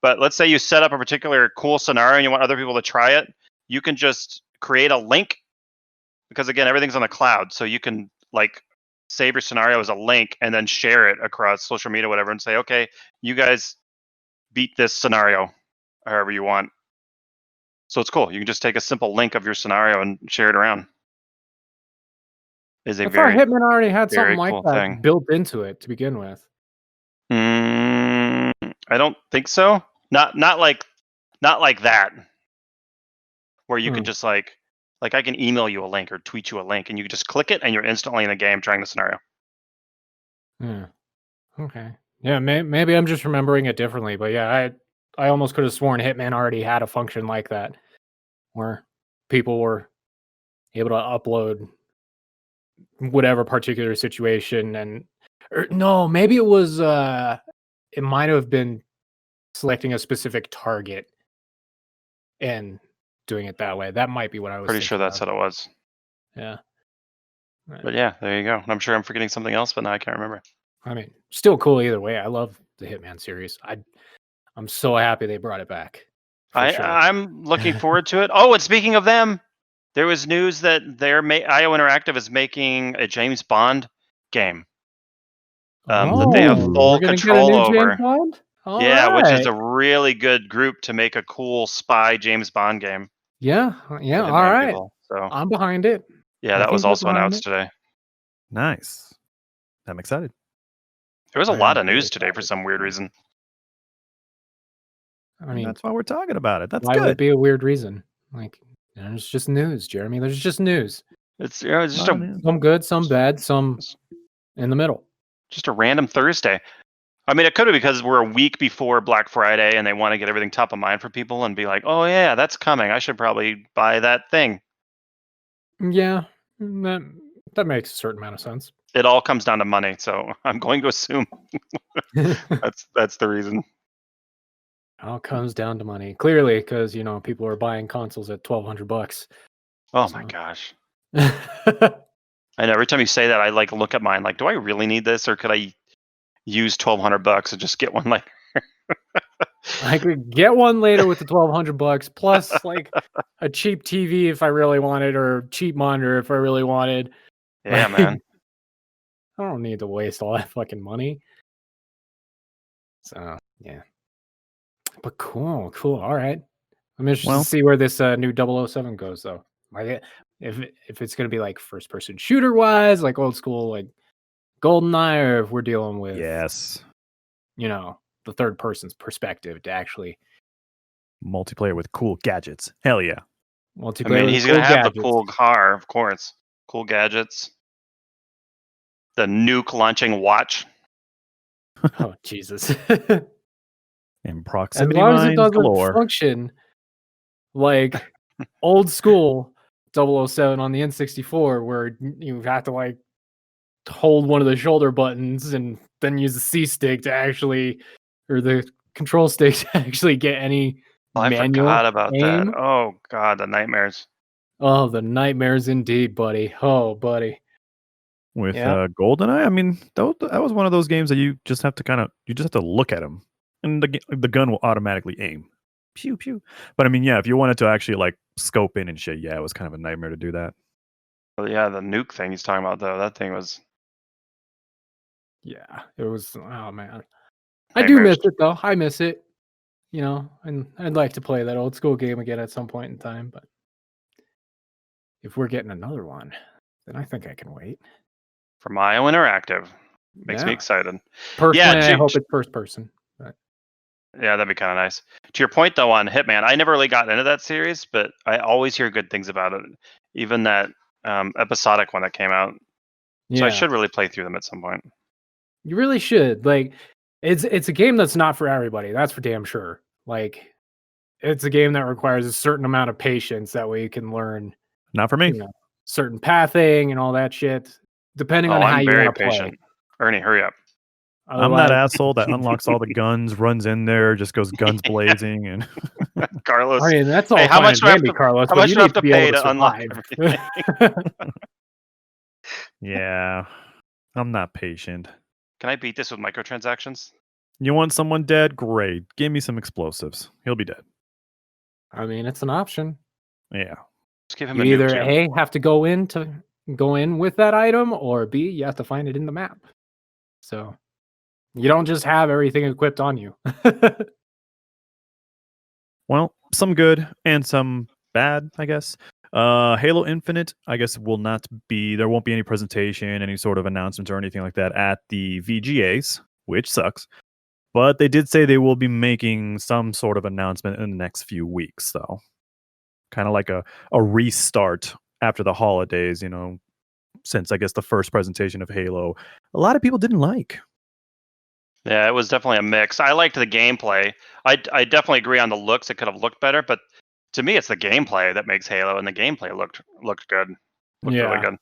But let's say you set up a particular cool scenario and you want other people to try it. You can just create a link, because again, everything's on the cloud. So you can like save your scenario as a link and then share it across social media, whatever, and say, okay, you guys beat this scenario however you want. So it's cool. You can just take a simple link of your scenario and share it around. I thought Hitman already had something like that built into it to begin with. I don't think so. Not like that. Where you can just like I can email you a link or tweet you a link, and you just click it, and you're instantly in the game trying the scenario. Yeah. Okay. Yeah. Maybe I'm just remembering it differently, but yeah, I almost could have sworn Hitman already had a function like that, where people were able to upload whatever particular situation, and no, maybe it was it might have been selecting a specific target and doing it that way. That might be what I was pretty sure that's what it was. Yeah. But yeah, there you go. I'm sure I'm forgetting something else, but now I can't remember. I mean, still cool either way. I love the Hitman series. I'm so happy they brought it back. I'm looking forward to it. Oh, and speaking of them, there was news that IO Interactive is making a James Bond game that they have full control over. Yeah, which is a really good group to make a cool spy James Bond game. Yeah, all right. So I'm behind it. Yeah, that was also announced today. Nice. I'm excited. There was a lot of news today for some weird reason. I mean, that's why we're talking about it. That's why good. would it be a weird reason? Like, there's just news, Jeremy. There's just news. It's just some good, some bad, some in the middle. Just a random Thursday. I mean, it could be because we're a week before Black Friday and they want to get everything top of mind for people and be like, oh, yeah, that's coming. I should probably buy that thing. Yeah, that makes a certain amount of sense. It all comes down to money, so I'm going to assume that's the reason. It all comes down to money, clearly, because people are buying consoles at $1,200. Oh my gosh! I know. Every time you say that, I look at mine. Like, do I really need this, or could I use $1,200 and just get one later? I could get one later with the $1,200 plus a cheap TV if I really wanted, or cheap monitor if I really wanted. Yeah, man. I don't need to waste all that fucking money. So yeah, but cool. All right, I'm interested to see where this new 007 goes, though. Like, if it's gonna be like first person shooter wise, like old school, like GoldenEye, or if we're dealing with the third person's perspective to actually multiplayer with cool gadgets. Hell yeah. Multiplayer. I mean, he's gonna have the cool car, of course. Cool gadgets. The nuke launching watch. Oh Jesus! In proximity as long as it doesn't galore. function like old school 007 on the N64 where you have to like hold one of the shoulder buttons and then use the C stick to actually, or the control stick to actually get any I manual forgot about aim. that. Oh god, the nightmares. Oh, the nightmares indeed, buddy. Oh, buddy. With Yeah. GoldenEye, I mean, that was one of those games that you just have to look at him, and the gun will automatically aim, pew pew. But I mean, yeah, if you wanted to actually like scope in and shit, yeah, it was kind of a nightmare to do that. Well, yeah, the nuke thing he's talking about though, that thing was Yeah, it was. Oh man, I do miss it though. I miss it, you know, and I'd like to play that old school game again at some point in time. But if we're getting another one, then I think I can wait. from IO Interactive. Makes me excited. Personally, I hope it's first person. But. Yeah, that'd be kind of nice. To your point though on Hitman, I never really got into that series, but I always hear good things about it. Even that episodic one that came out. Yeah. So I should really play through them at some point. You really should. Like, it's a game that's not for everybody. That's for damn sure. Like, it's a game that requires a certain amount of patience. That way you can learn. Not for me. You know, certain pathing and all that shit. Depending on how you want to play. Ernie, hurry up. I'm that asshole that unlocks all the guns, runs in there, just goes guns blazing, and Carlos. I mean, that's all. Hey, how much do I have to, Carlos? How much do I have to pay to unlock everything? Yeah, I'm not patient. Can I beat this with microtransactions? You want someone dead? Great. Give me some explosives. He'll be dead. I mean, it's an option. Yeah. Just give him you either A, have to go in with that item, or B, you have to find it in the map. So you don't just have everything equipped on you. Well, some good and some bad, I guess. Halo Infinite, I guess, there won't be any presentation, any sort of announcement or anything like that at the VGAs, which sucks. But they did say they will be making some sort of announcement in the next few weeks, though. Kind of like a restart after the holidays, you know, since I guess the first presentation of Halo, a lot of people didn't like. Yeah, it was definitely a mix. I liked the gameplay. I definitely agree on the looks. It could have looked better, but to me, it's the gameplay that makes Halo, and the gameplay looked good. Looked really good.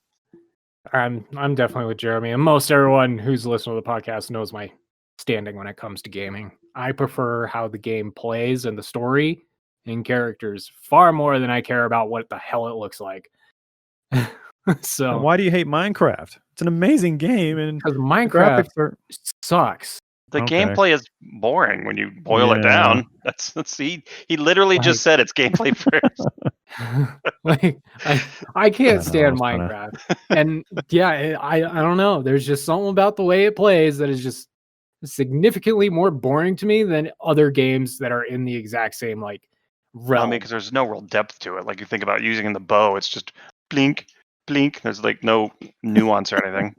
I'm definitely with Jeremy, and most everyone who's listening to the podcast knows my standing when it comes to gaming. I prefer how the game plays and the story and characters far more than I care about what the hell it looks like. So and why do you hate Minecraft? It's an amazing game, and because Minecraft sucks. The gameplay is boring when you boil it down. That's he literally just said it's gameplay first. Like I can't stand Minecraft. And yeah, I don't know. There's just something about the way it plays that is just significantly more boring to me than other games that are in the exact same like realm. I mean, because there's no real depth to it. Like you think about using the bow, it's just blink, blink. There's like no nuance or anything.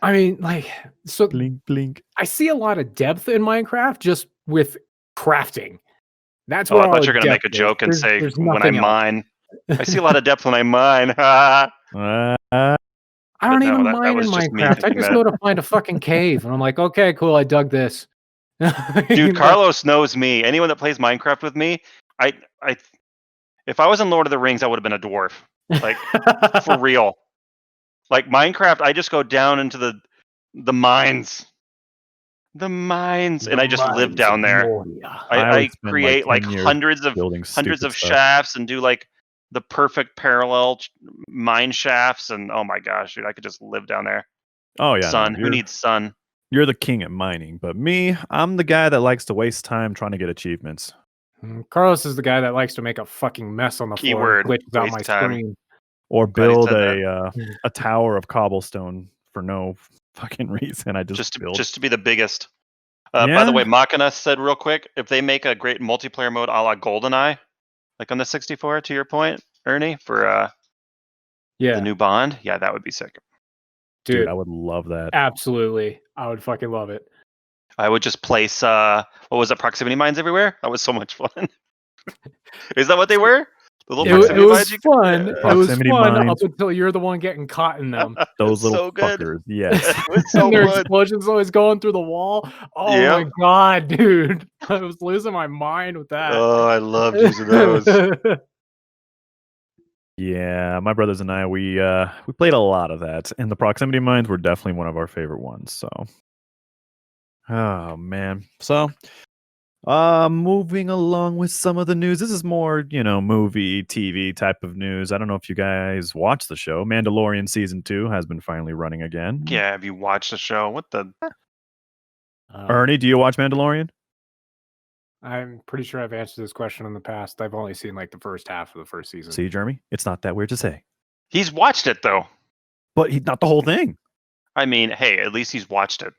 I mean, like, so blink, blink. I see a lot of depth in Minecraft just with crafting. That's what I thought you were going to make a joke and say, when I mine. I see a lot of depth when I mine. I don't even mine in Minecraft. I just go to find a fucking cave. And I'm like, okay, cool. I dug this. Dude, Carlos knows me. Anyone that plays Minecraft with me, if I was in Lord of the Rings, I would have been a dwarf. Like, for real. Like Minecraft, I just go down into the mines. The mines. And I just live down there. I create like hundreds of shafts and do like the perfect parallel mine shafts. And oh my gosh, dude, I could just live down there. Oh yeah. Sun. Who needs sun? You're the king at mining. But me, I'm the guy that likes to waste time trying to get achievements. Carlos is the guy that likes to make a fucking mess on the floor. Glitches out my screen. Or build a tower of cobblestone for no fucking reason. I just build. Just to be the biggest. By the way, Machina said real quick, if they make a great multiplayer mode a la GoldenEye, like on the 64, to your point, Ernie, for the new Bond, that would be sick. Dude, I would love that. Absolutely. I would fucking love it. I would just place, what was it, proximity mines everywhere? That was so much fun. Is that what they were? The little it was fun. It was fun up until you're the one getting caught in them. Those little fuckers. Yes. It was so their good. explosions always going through the wall. Oh my god, dude. I was losing my mind with that. Oh, I loved using those. Yeah, my brothers and I, we played a lot of that, and the proximity mines were definitely one of our favorite ones. So, oh man. So, moving along with some of the news. This is more, movie, TV type of news. I don't know if you guys watch the show. Mandalorian season 2 has been finally running again. Yeah, have you watched the show? What the? Ernie, do you watch Mandalorian? I'm pretty sure I've answered this question in the past. I've only seen like the first half of the first season. See, Jeremy, it's not that weird to say. He's watched it though. But not the whole thing. I mean, hey, at least he's watched it.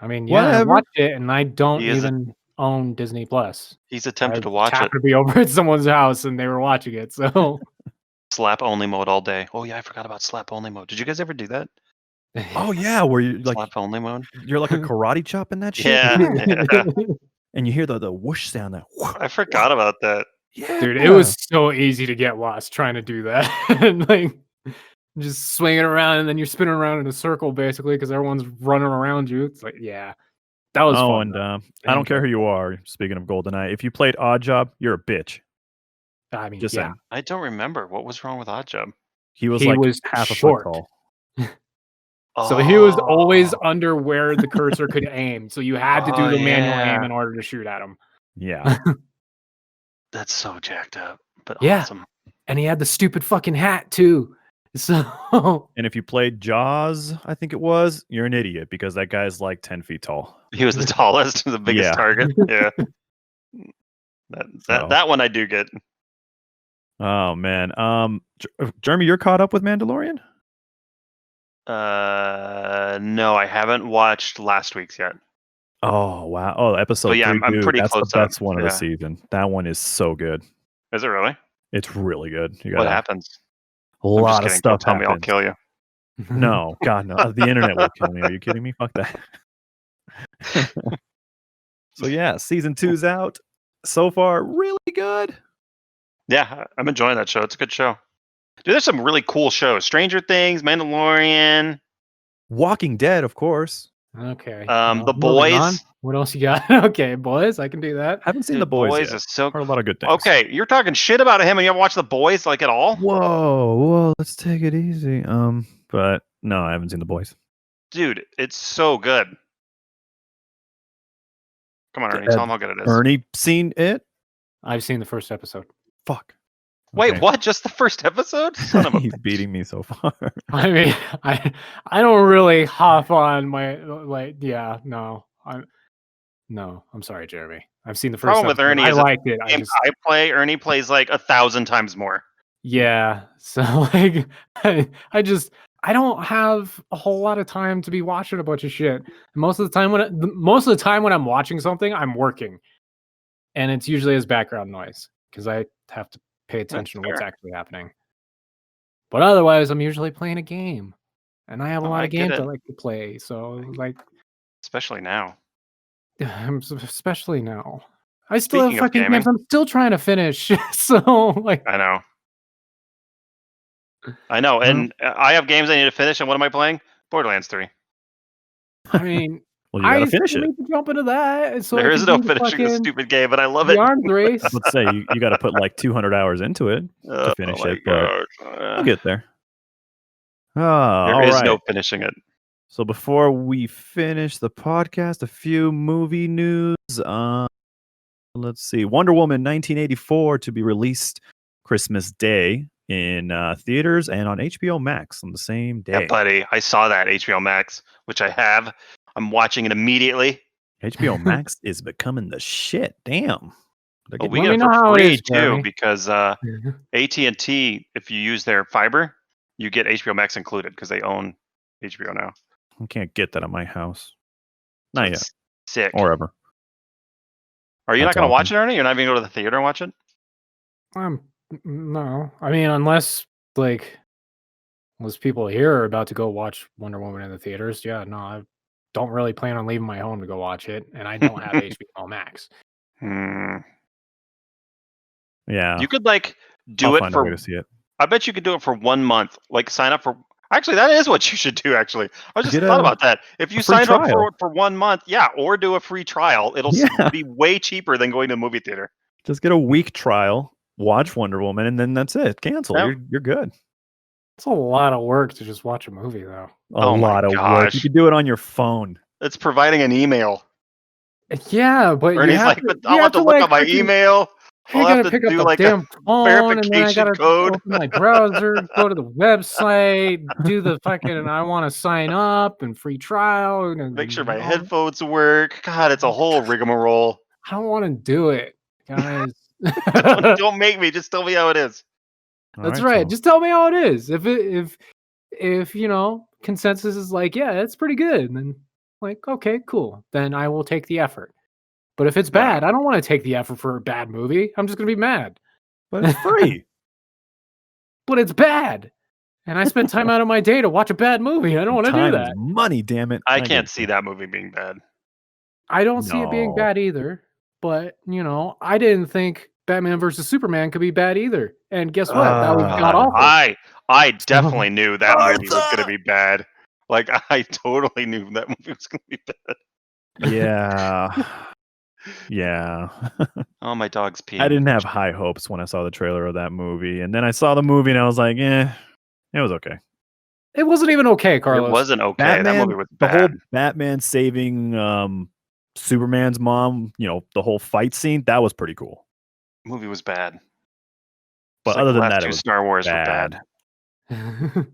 I mean, yeah, I watched it, and I don't He is even own Disney Plus. He's attempted I to watch it. happened to be over at someone's house, and they were watching it. So Slap only mode all day. Oh yeah, I forgot about slap only mode. Did you guys ever do that? Oh yeah, where you like Slap only mode. you're like a karate chop in that shit. Yeah. And you hear the whoosh sound. That I forgot about that. yeah, dude, it was so easy to get lost trying to do that, and like just swinging around, and then you're spinning around in a circle basically because everyone's running around you. It's like, yeah, that was fun. And I don't care who you are. Speaking of GoldenEye, if you played Odd Job, you're a bitch. I mean, Just yeah, saying. I don't remember what was wrong with Oddjob. He was half short. a foot tall. So he was always under where the cursor could aim. So you had to do the manual aim in order to shoot at him. Yeah. That's so jacked up. But Yeah. awesome. And he had the stupid fucking hat too. So And if you played Jaws, I think it was, you're an idiot because that guy's like 10 feet tall. He was the tallest, the biggest Yeah. target. Yeah. That one I do get. Oh man. Jeremy, you're caught up with Mandalorian? No, I haven't watched last week's yet. Oh wow. Oh, episode But yeah, 3. I'm pretty that's close the best up. one of the Yeah. season. That one is so good. Is it really? It's really good. You What got happens? a I'm just lot of kidding. stuff Don't tell me I'll happens. kill you. No, God, no. The internet will kill me. Are you kidding me? Fuck that. So yeah, season 2's out. So far, really good. Yeah, I'm enjoying that show. It's a good show. Dude, there's some really cool shows. Stranger Things, Mandalorian, Walking Dead, of course. Okay. The moving Boys. on. What else you got? Okay, Boys, I can do that. Haven't seen Dude, The Boys yet. is so Heard a lot of good things. Okay, you're talking shit about him and you haven't watched The Boys like at all? Whoa, let's take it easy. But no, I haven't seen The Boys. Dude, it's so good. Come on, Ernie, tell him how good it is. Ernie seen it? I've seen the first episode. Fuck. Wait, Okay. what? Just the first episode? Son of a He's beating me so far. I mean, I don't really hop on my I'm sorry, Jeremy. I've seen the first Problem with episode. Ernie I is liked it. game I play, Ernie plays like 1,000 times more. Yeah. So like I don't have a whole lot of time to be watching a bunch of shit. Most of the time when I'm watching something, I'm working. And it's usually as background noise because I have to pay attention to what's actually happening. But otherwise, I'm usually playing a game. And I have a lot I of get games I it. like to play. So like Especially now. especially now. I still have Speaking of fucking games gaming. I'm still trying to finish. So like I know. And I have games I need to finish, and what am I playing? Borderlands 3. I mean, Well, you gotta finish still it. need to jump into that. So There I is can no do the finishing this fucking- stupid game, but I love the it. arms race. Let's say you got to put like 200 hours into it to finish my it, but gosh. I'll get there. There All is right. no finishing it. So before we finish the podcast, a few movie news. Let's see. Wonder Woman 1984 to be released Christmas Day in theaters and on HBO Max on the same day. Yeah, buddy. I saw that HBO Max, which I have. I'm watching it immediately. HBO Max is becoming the shit. Damn. They're But getting- we Let get me it know how for it free is, too, Jeremy. because AT&T, if you use their fiber, you get HBO Max included because they own HBO now. I can't get that at my house. So Not yet. it's sick. Or ever. Are you That's not going to watch awesome. it, Ernie? You're not even going to go to the theater and watch it? No. I mean, unless people here are about to go watch Wonder Woman in the theaters. Yeah, no, I don't really plan on leaving my home to go watch it, and I don't have HBO Max. Yeah. You could like do I'll it find a for. way to see it. I bet you could do it for 1 month. Like sign up for. Actually, that is what you should do. Actually, I just Get thought a- about that. If you a free sign up trial. for 1 month, yeah, or do a free trial, it'll Yeah. be way cheaper than going to a movie theater. Just get a week trial watch Wonder Woman, and then that's it. Cancel. Yep. You're good. It's a lot of work to just watch a movie, though. A lot of work. You could do it on your phone. It's providing an email. Yeah, but Ernie's like, but I'll have to look at my email. I gotta pick up the damn phone, and then I gotta open my browser, go to the website, do the fucking, and I want to sign up and free trial. And make sure my headphones work. God, it's a whole rigmarole. I don't want to do it, guys. Don't make me. Just tell me how it is. That's right. Just tell me how it is. If you know, consensus is like, yeah, it's pretty good, then like, okay, cool. Then I will take the effort. But if it's bad, I don't want to take the effort for a bad movie. I'm just gonna be mad. But it's free. But it's bad. And I spent time out of my day to watch a bad movie. I don't want to do that. Money, damn it. I can't see that movie being bad. I don't see it being bad either. But, you know, I didn't think Batman versus Superman could be bad either. And guess what? That was god awful. I definitely knew that movie was going to be bad. Like, I totally knew that movie was going to be bad. Yeah. Yeah. Oh, my dog's peeing. I didn't have high hopes when I saw the trailer of that movie. And then I saw the movie and I was like, it was okay. It wasn't even okay, Carlos. It wasn't okay. Batman, that movie was bad. The whole Batman saving Superman's mom, you know, the whole fight scene, that was pretty cool. The movie was bad. But other than that, it was Star Wars bad. were bad.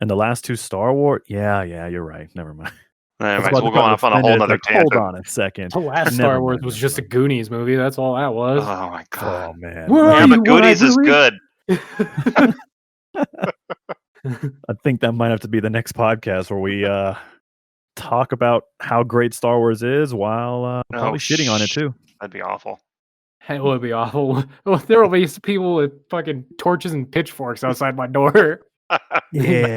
And the last two Star Wars, yeah, you're right. Never mind. Anyways, we'll go off on a whole other tangent. Hold on a second. The last Star Wars was just a Goonies movie. That's all that was. Oh my god. Oh man. Yeah, but Goonies is good. I think that might have to be the next podcast where we talk about how great Star Wars is while probably shitting on it too. That'd be awful. It would be awful. Well, there will be people with fucking torches and pitchforks outside my door. Yeah.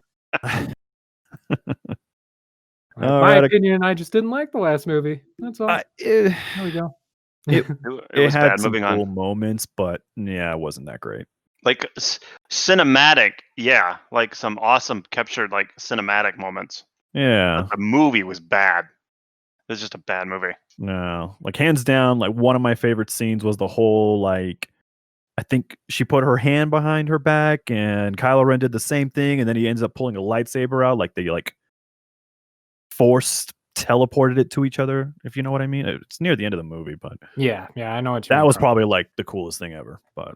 In my opinion, I just didn't like the last movie. That's all. There we go. It was had bad. some Moving cool on. moments, but yeah, it wasn't that great. Like cinematic, yeah, like some awesome captured like cinematic moments. Yeah. But the movie was bad. It was just a bad movie. No, like hands down, like one of my favorite scenes was the whole like, I think she put her hand behind her back, and Kylo Ren did the same thing, and then he ends up pulling a lightsaber out, like they like forced teleported it to each other, if you know what I mean. It's near the end of the movie, but yeah, I know what you that mean, was probably like the coolest thing ever. But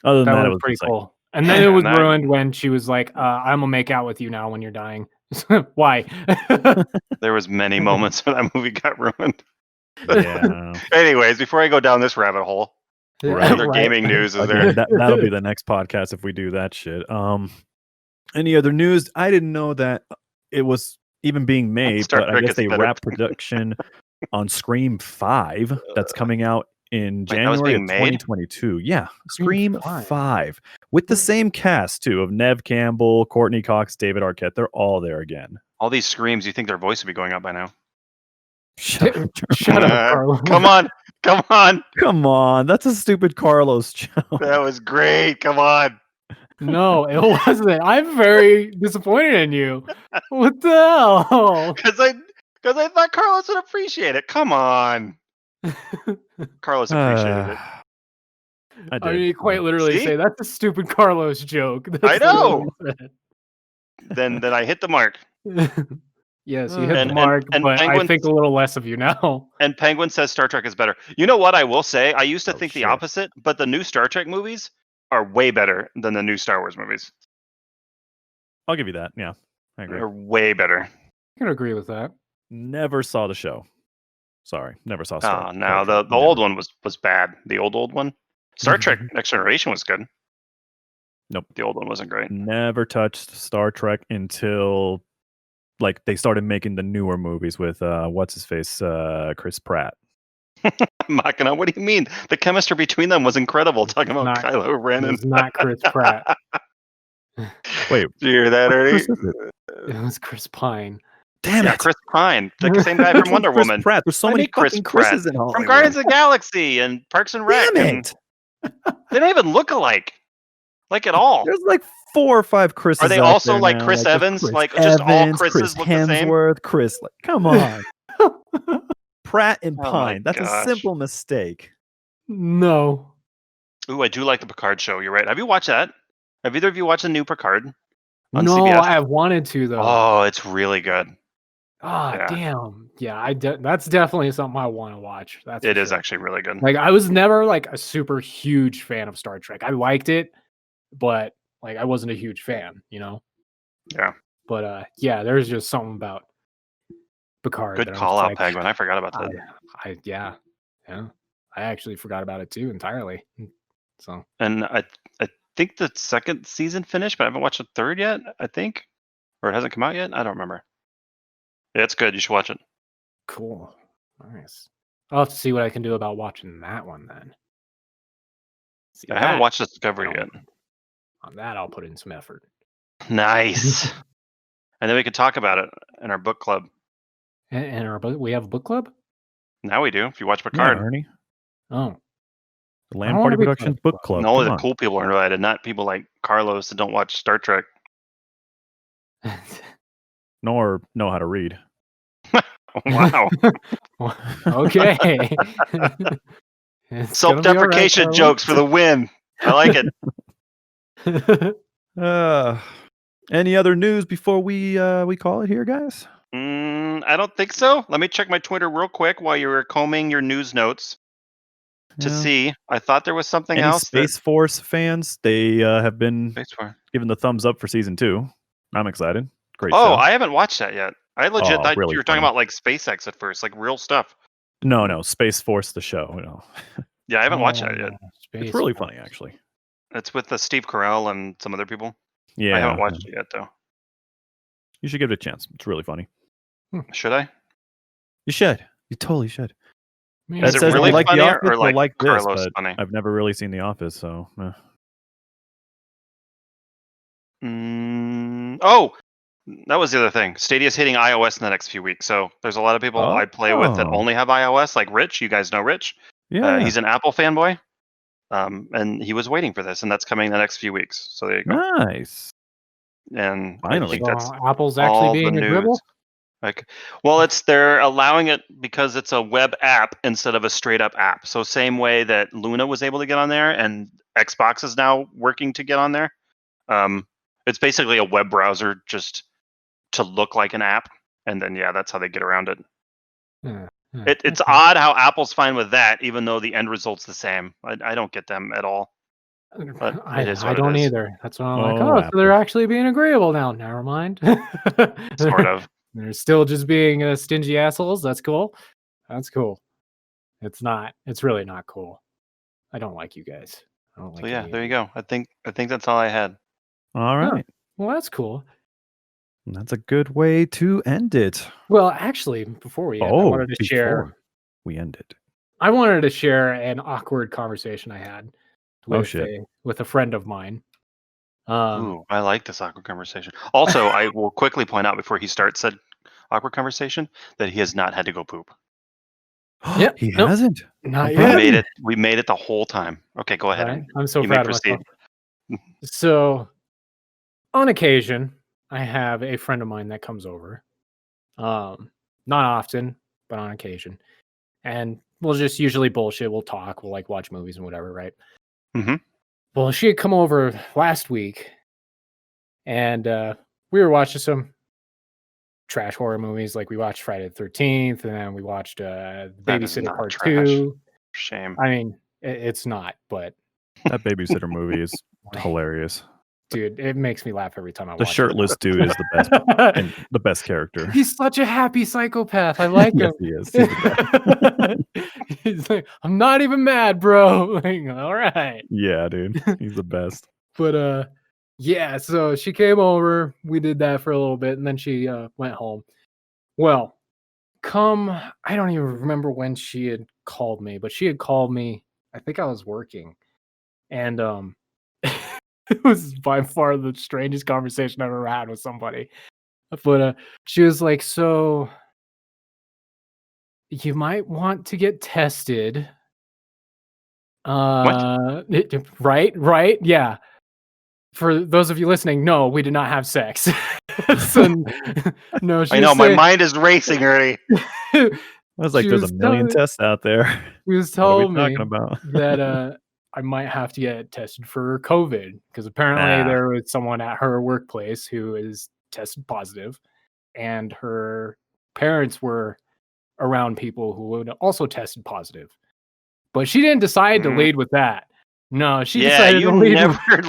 other than that, it was pretty just, cool. like, and then it was ruined when she was like, "I'm gonna make out with you now when you're dying." Why? There was many moments where that movie got ruined. Yeah. Anyways, before I go down this rabbit hole, other gaming news is there. That'll be the next podcast if we do that shit. Any other news? I didn't know that it was even being made, but I guess they wrapped production on Scream 5 that's coming out in January of 2022. Yeah, Scream 5 with the same cast too of Nev Campbell, Courtney Cox, David Arquette. They're all there again. All these screams, you think their voice would be going up by now? Shut up, Carlos. Come on. That's a stupid Carlos joke. That was great. Come on. No, it wasn't. I'm very disappointed in you. What the hell? Because I thought Carlos would appreciate it. Come on. Carlos appreciated it. I did. You quite literally say that's a stupid Carlos joke. I know. Then I hit the mark. Yes, you hit the mark, but I think a little less of you now. And Penguin says Star Trek is better. You know what I will say? I used to think the opposite, but the new Star Trek movies are way better than the new Star Wars movies. I'll give you that. Yeah, I agree. They're way better. I can agree with that. Never saw the show. Sorry, never saw Star Trek. No, the old one was bad. The old one. Star Trek Next Generation was good. Nope. The old one wasn't great. Never touched Star Trek until like they started making the newer movies with what's his face, Chris Pratt. Machina, what do you mean? The chemistry between them was incredible. Talking about Kylo Ren. It's not Chris Pratt. Wait, did you hear that, Ernie? It was Chris Pine. Damn it, Chris Pine, the same guy from Wonder Woman. Pratt. There's so many Chris Chris's in Hollywood. From Guardians of the Galaxy and Parks and Rec. Damn it! They don't even look alike, like at all. There's like 4 or 5 Chris's. Are they also like now? Chris Evans? Like just all Chris's look the same? Hemsworth, Chris. Like, come on. Pratt and Pine. That's a simple mistake. No. Ooh, I do like the Picard show. You're right. Have you watched that? Have either of you watched the new Picard on No, CBS? I have wanted to though. Oh, it's really good. Ah, Yeah. damn. Yeah, that's definitely something I want to watch. That's It for is sure. actually really good. Like I was never like a super huge fan of Star Trek. I liked it, but like I wasn't a huge fan, you know? Yeah. But yeah, there's just something about Picard. Good that I'm call just out, like, Penguin. I forgot about that. yeah. I actually forgot about it too entirely. So And I think the second season finished, but I haven't watched the third yet, I think. Or it hasn't come out yet. I don't remember. Yeah, it's good. You should watch it. cool. Nice. I'll have to see what I can do about watching that one then. See, I haven't that- watched Discovery yet. On that, I'll put in some effort. Nice. And then we could talk about it in our book club. And our we have a book club? Now we do. If you watch Yeah, Picard, Ernie. Oh. The I don't wanna Lan-Party be Productions part of book the club. and only Come the on. cool people are invited, not people like Carlos that don't watch Star Trek. Nor know how to read. Wow. Okay. It's gonna be all right, Self-deprecation Carlos. jokes for the win. I like it. Any other news before we call it here, guys? I don't think so. Let me check my Twitter real quick while you were combing your news notes to Yeah. see. I thought there was something Any else. Space Force fans? They have been Space Force. given the thumbs up for season 2. I'm excited. Great Oh, show. I haven't watched that yet. I legit Oh, thought really you were talking funny. about like SpaceX at first, like real stuff. No, Space Force the show. Yeah, I haven't watched that yet. It's really funny, actually. It's with Steve Carell and some other people. Yeah, I haven't watched it yet, though. You should give it a chance. It's really funny. Should I? You should. You totally should. Man, That Is it says really you like funny The or Office, like or like this, Carlos but funny? I've never really seen The Office, so. Oh, that was the other thing. Stadia's hitting iOS in the next few weeks, so there's a lot of people I play with that Oh. only have iOS, like Rich. You guys know Rich. Yeah. He's an Apple fanboy, and he was waiting for this, and that's coming in the next few weeks. So there you go. Nice. And I Finally. think that's Apple's all actually the being a news. dribble? Like, well, they're allowing it because it's a web app instead of a straight up app. So same way that Luna was able to get on there, and Xbox is now working to get on there. It's basically a web browser just to look like an app, and then that's how they get around it. It's odd how Apple's fine with that, even though the end result's the same. I don't get them at all. But it is I what it don't is. either. That's why I'm like, Oh, so they're actually being agreeable now. Never mind. Sort of. They're still just being stingy assholes. That's cool. That's cool. It's not. It's really not cool. I don't like you guys. I don't like. So there you go. I think that's all I had. All right. Well, that's cool. That's a good way to end it. Well, actually, before we end, I wanted to share. Before we end it. I wanted to share an awkward conversation I had with with a friend of mine. Ooh, I like this awkward conversation. Also, I will quickly point out before he starts said awkward conversation that he has not had to go poop. Yep. He hasn't. Not We yet. We made it the whole time. Okay, go ahead. Right? I'm so You may proud of proceed. myself. So, on occasion, I have a friend of mine that comes over. Not often, but on occasion, and we'll just usually bullshit. We'll talk. We'll like watch movies and whatever, right? Mhm. Well, she had come over last week, and we were watching some trash horror movies. Like we watched Friday the 13th, and then we watched Babysitter not Part trash. 2. Shame. I mean, it's not, but That babysitter movie is hilarious. dude, it makes me laugh every time I The watch shirtless dude is the best it. and the best character. He's such a happy psychopath. I like Yes, him. he is. He's the best. He's like, I'm not even mad, bro. Like, all right. Yeah, dude. He's the best. But yeah, so she came over, we did that for a little bit, and then she went home. Well, I don't even remember when she had called me, but she had called me, I think I was working. And it was by far the strangest conversation I've ever had with somebody. But she was like, so you might want to get tested. Right? Yeah. For those of you listening, no, we did not have sex. So, no, I know, my mind is racing, Ernie. I was like, She there's was a million telling- tests out there. She was What are telling we me talking about? that I might have to get tested for COVID because apparently there was someone at her workplace who is tested positive, and her parents were around people who had also tested positive. But she didn't decide to lead with that. No, she decided to lead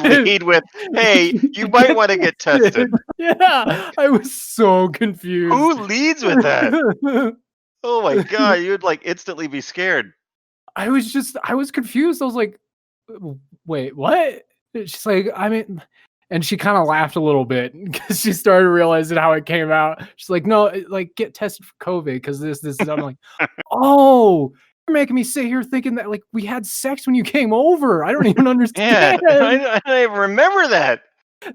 lead with, hey, you might want to get tested. Yeah, I was so confused. Who leads with that? Oh my God, you'd like instantly be scared. I was confused. I was like, wait, what? She's like, I mean, and she kind of laughed a little bit because she started realizing how it came out. She's like, no, like get tested for COVID because this. I'm like, oh, you're making me sit here thinking that like we had sex when you came over. I don't even understand. I don't even remember that.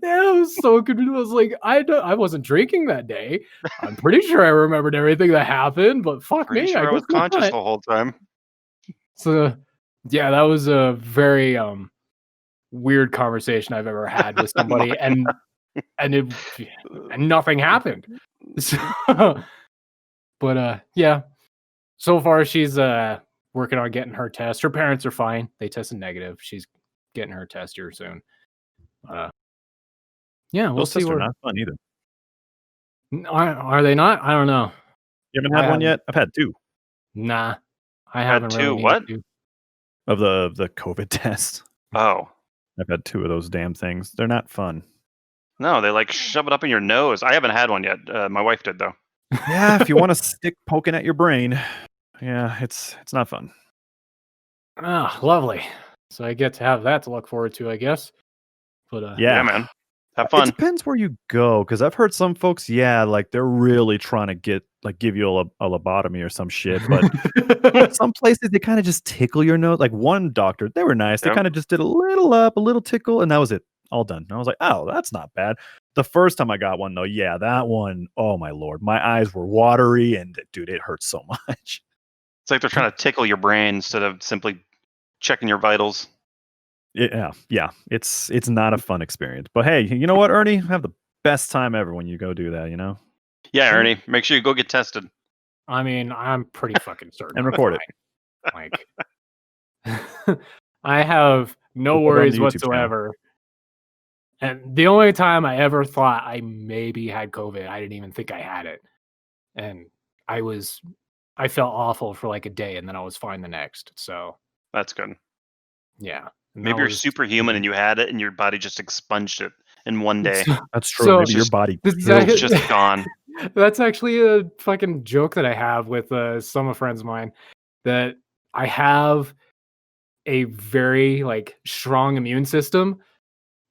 Yeah, I was so confused. I was like, I wasn't drinking that day. I'm pretty sure I remembered everything that happened, but fuck Pretty me, sure I was conscious the whole time. So, yeah, that was a very weird conversation I've ever had with somebody, and nothing happened. So, but yeah, so far she's working on getting her test. Her parents are fine; they tested negative. She's getting her test here soon. Yeah, we'll see. Those tests are not fun either. Are they not? I don't know. You haven't had one yet? I've had 2. Nah, I haven't. Had 2 really what? Of the COVID test. Oh. I've had 2 of those damn things. They're not fun. No, they like shove it up in your nose. I haven't had one yet. My wife did though. Yeah, if you want a stick poking at your brain, yeah, it's not fun. Ah, lovely. So I get to have that to look forward to, I guess. But yeah, man, have fun. It depends where you go, because I've heard some folks, like they're really trying to give you a lobotomy or some shit. But some places they kind of just tickle your nose. Like one doctor, they were nice. They kind of just did a little tickle, and that was it. All done. And I was like, oh, that's not bad. The first time I got one though, yeah, that one, oh my Lord, my eyes were watery, and dude, it hurt so much. It's like they're trying to tickle your brain instead of simply checking your vitals. Yeah, it's not a fun experience. But hey, you know what, Ernie? Have the best time ever when you go do that, you know? Yeah, Ernie, make sure you go get tested. I mean, I'm pretty fucking certain. And record it. Like, I have no worries whatsoever. And the only time I ever thought I maybe had COVID, I didn't even think I had it. And I felt awful for like a day, and then I was fine the next. So that's good. Yeah. Maybe you're superhuman and you had it and your body just expunged it in one day. That's true. So, maybe your body is just gone. That's actually a fucking joke that I have with some friends of mine, that I have a very like strong immune system.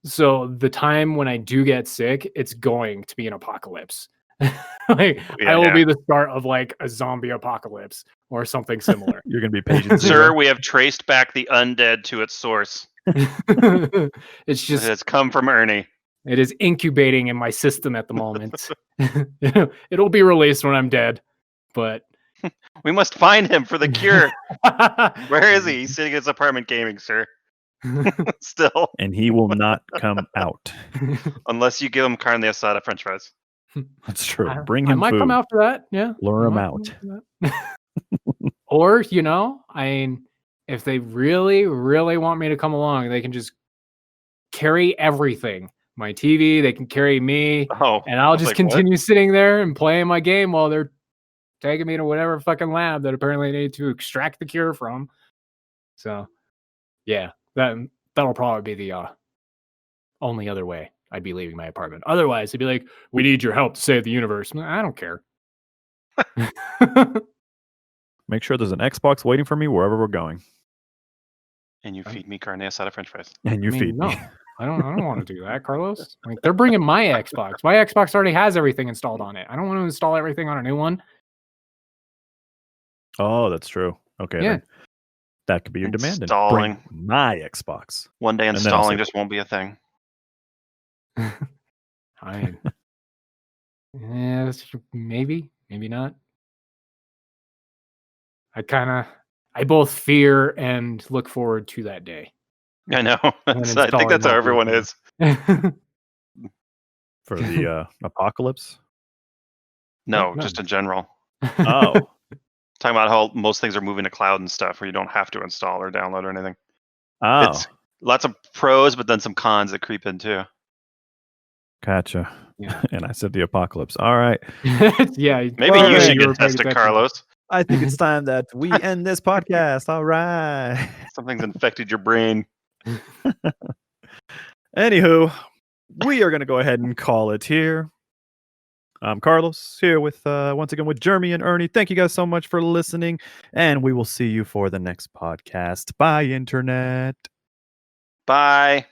So the time when I do get sick, it's going to be an apocalypse. I will be the start of like a zombie apocalypse or something similar. You're going to be patient. Sir, we have traced back the undead to its source. It's come from Ernie. It is incubating in my system at the moment. It'll be released when I'm dead, but we must find him for the cure. Where is he? He's sitting in his apartment gaming, sir. Still. And he will not come out. Unless you give him carne asada French fries. That's true. Bring him food. I might come out for that, yeah. Lure him out. Or, I mean, if they really, really want me to come along, they can just carry everything. My TV, they can carry me, and I'll just continue sitting there and playing my game while they're taking me to whatever fucking lab that apparently they need to extract the cure from. So, yeah, that'll probably be the only other way I'd be leaving my apartment. Otherwise, it'd be like, we need your help to save the universe. I don't care. Make sure there's an Xbox waiting for me wherever we're going. And you feed me carne asada French fries. And you feed me. I don't want to do that, Carlos. Like, they're bringing my Xbox. My Xbox already has everything installed on it. I don't want to install everything on a new one. Oh, that's true. Okay, yeah. Then that could be your demand. Installing my Xbox. One day installing just won't be a thing. Yeah, maybe not. I both fear and look forward to that day. I know. I think that's how everyone is. For the apocalypse? No, just in general. Oh. Talking about how most things are moving to cloud and stuff where you don't have to install or download or anything. Oh, It's lots of pros, but then some cons that creep in too. gotcha. Yeah. And I said the apocalypse. All right. Yeah. Maybe Well, you then should you were get paying tested, attention. Carlos. I think it's time that we end this podcast. All right. Something's infected your brain. Anywho, we are going to go ahead and call it here. I'm Carlos here with once again with Jeremy and Ernie. Thank you guys so much for listening, and we will see you for the next podcast. Bye, internet. Bye.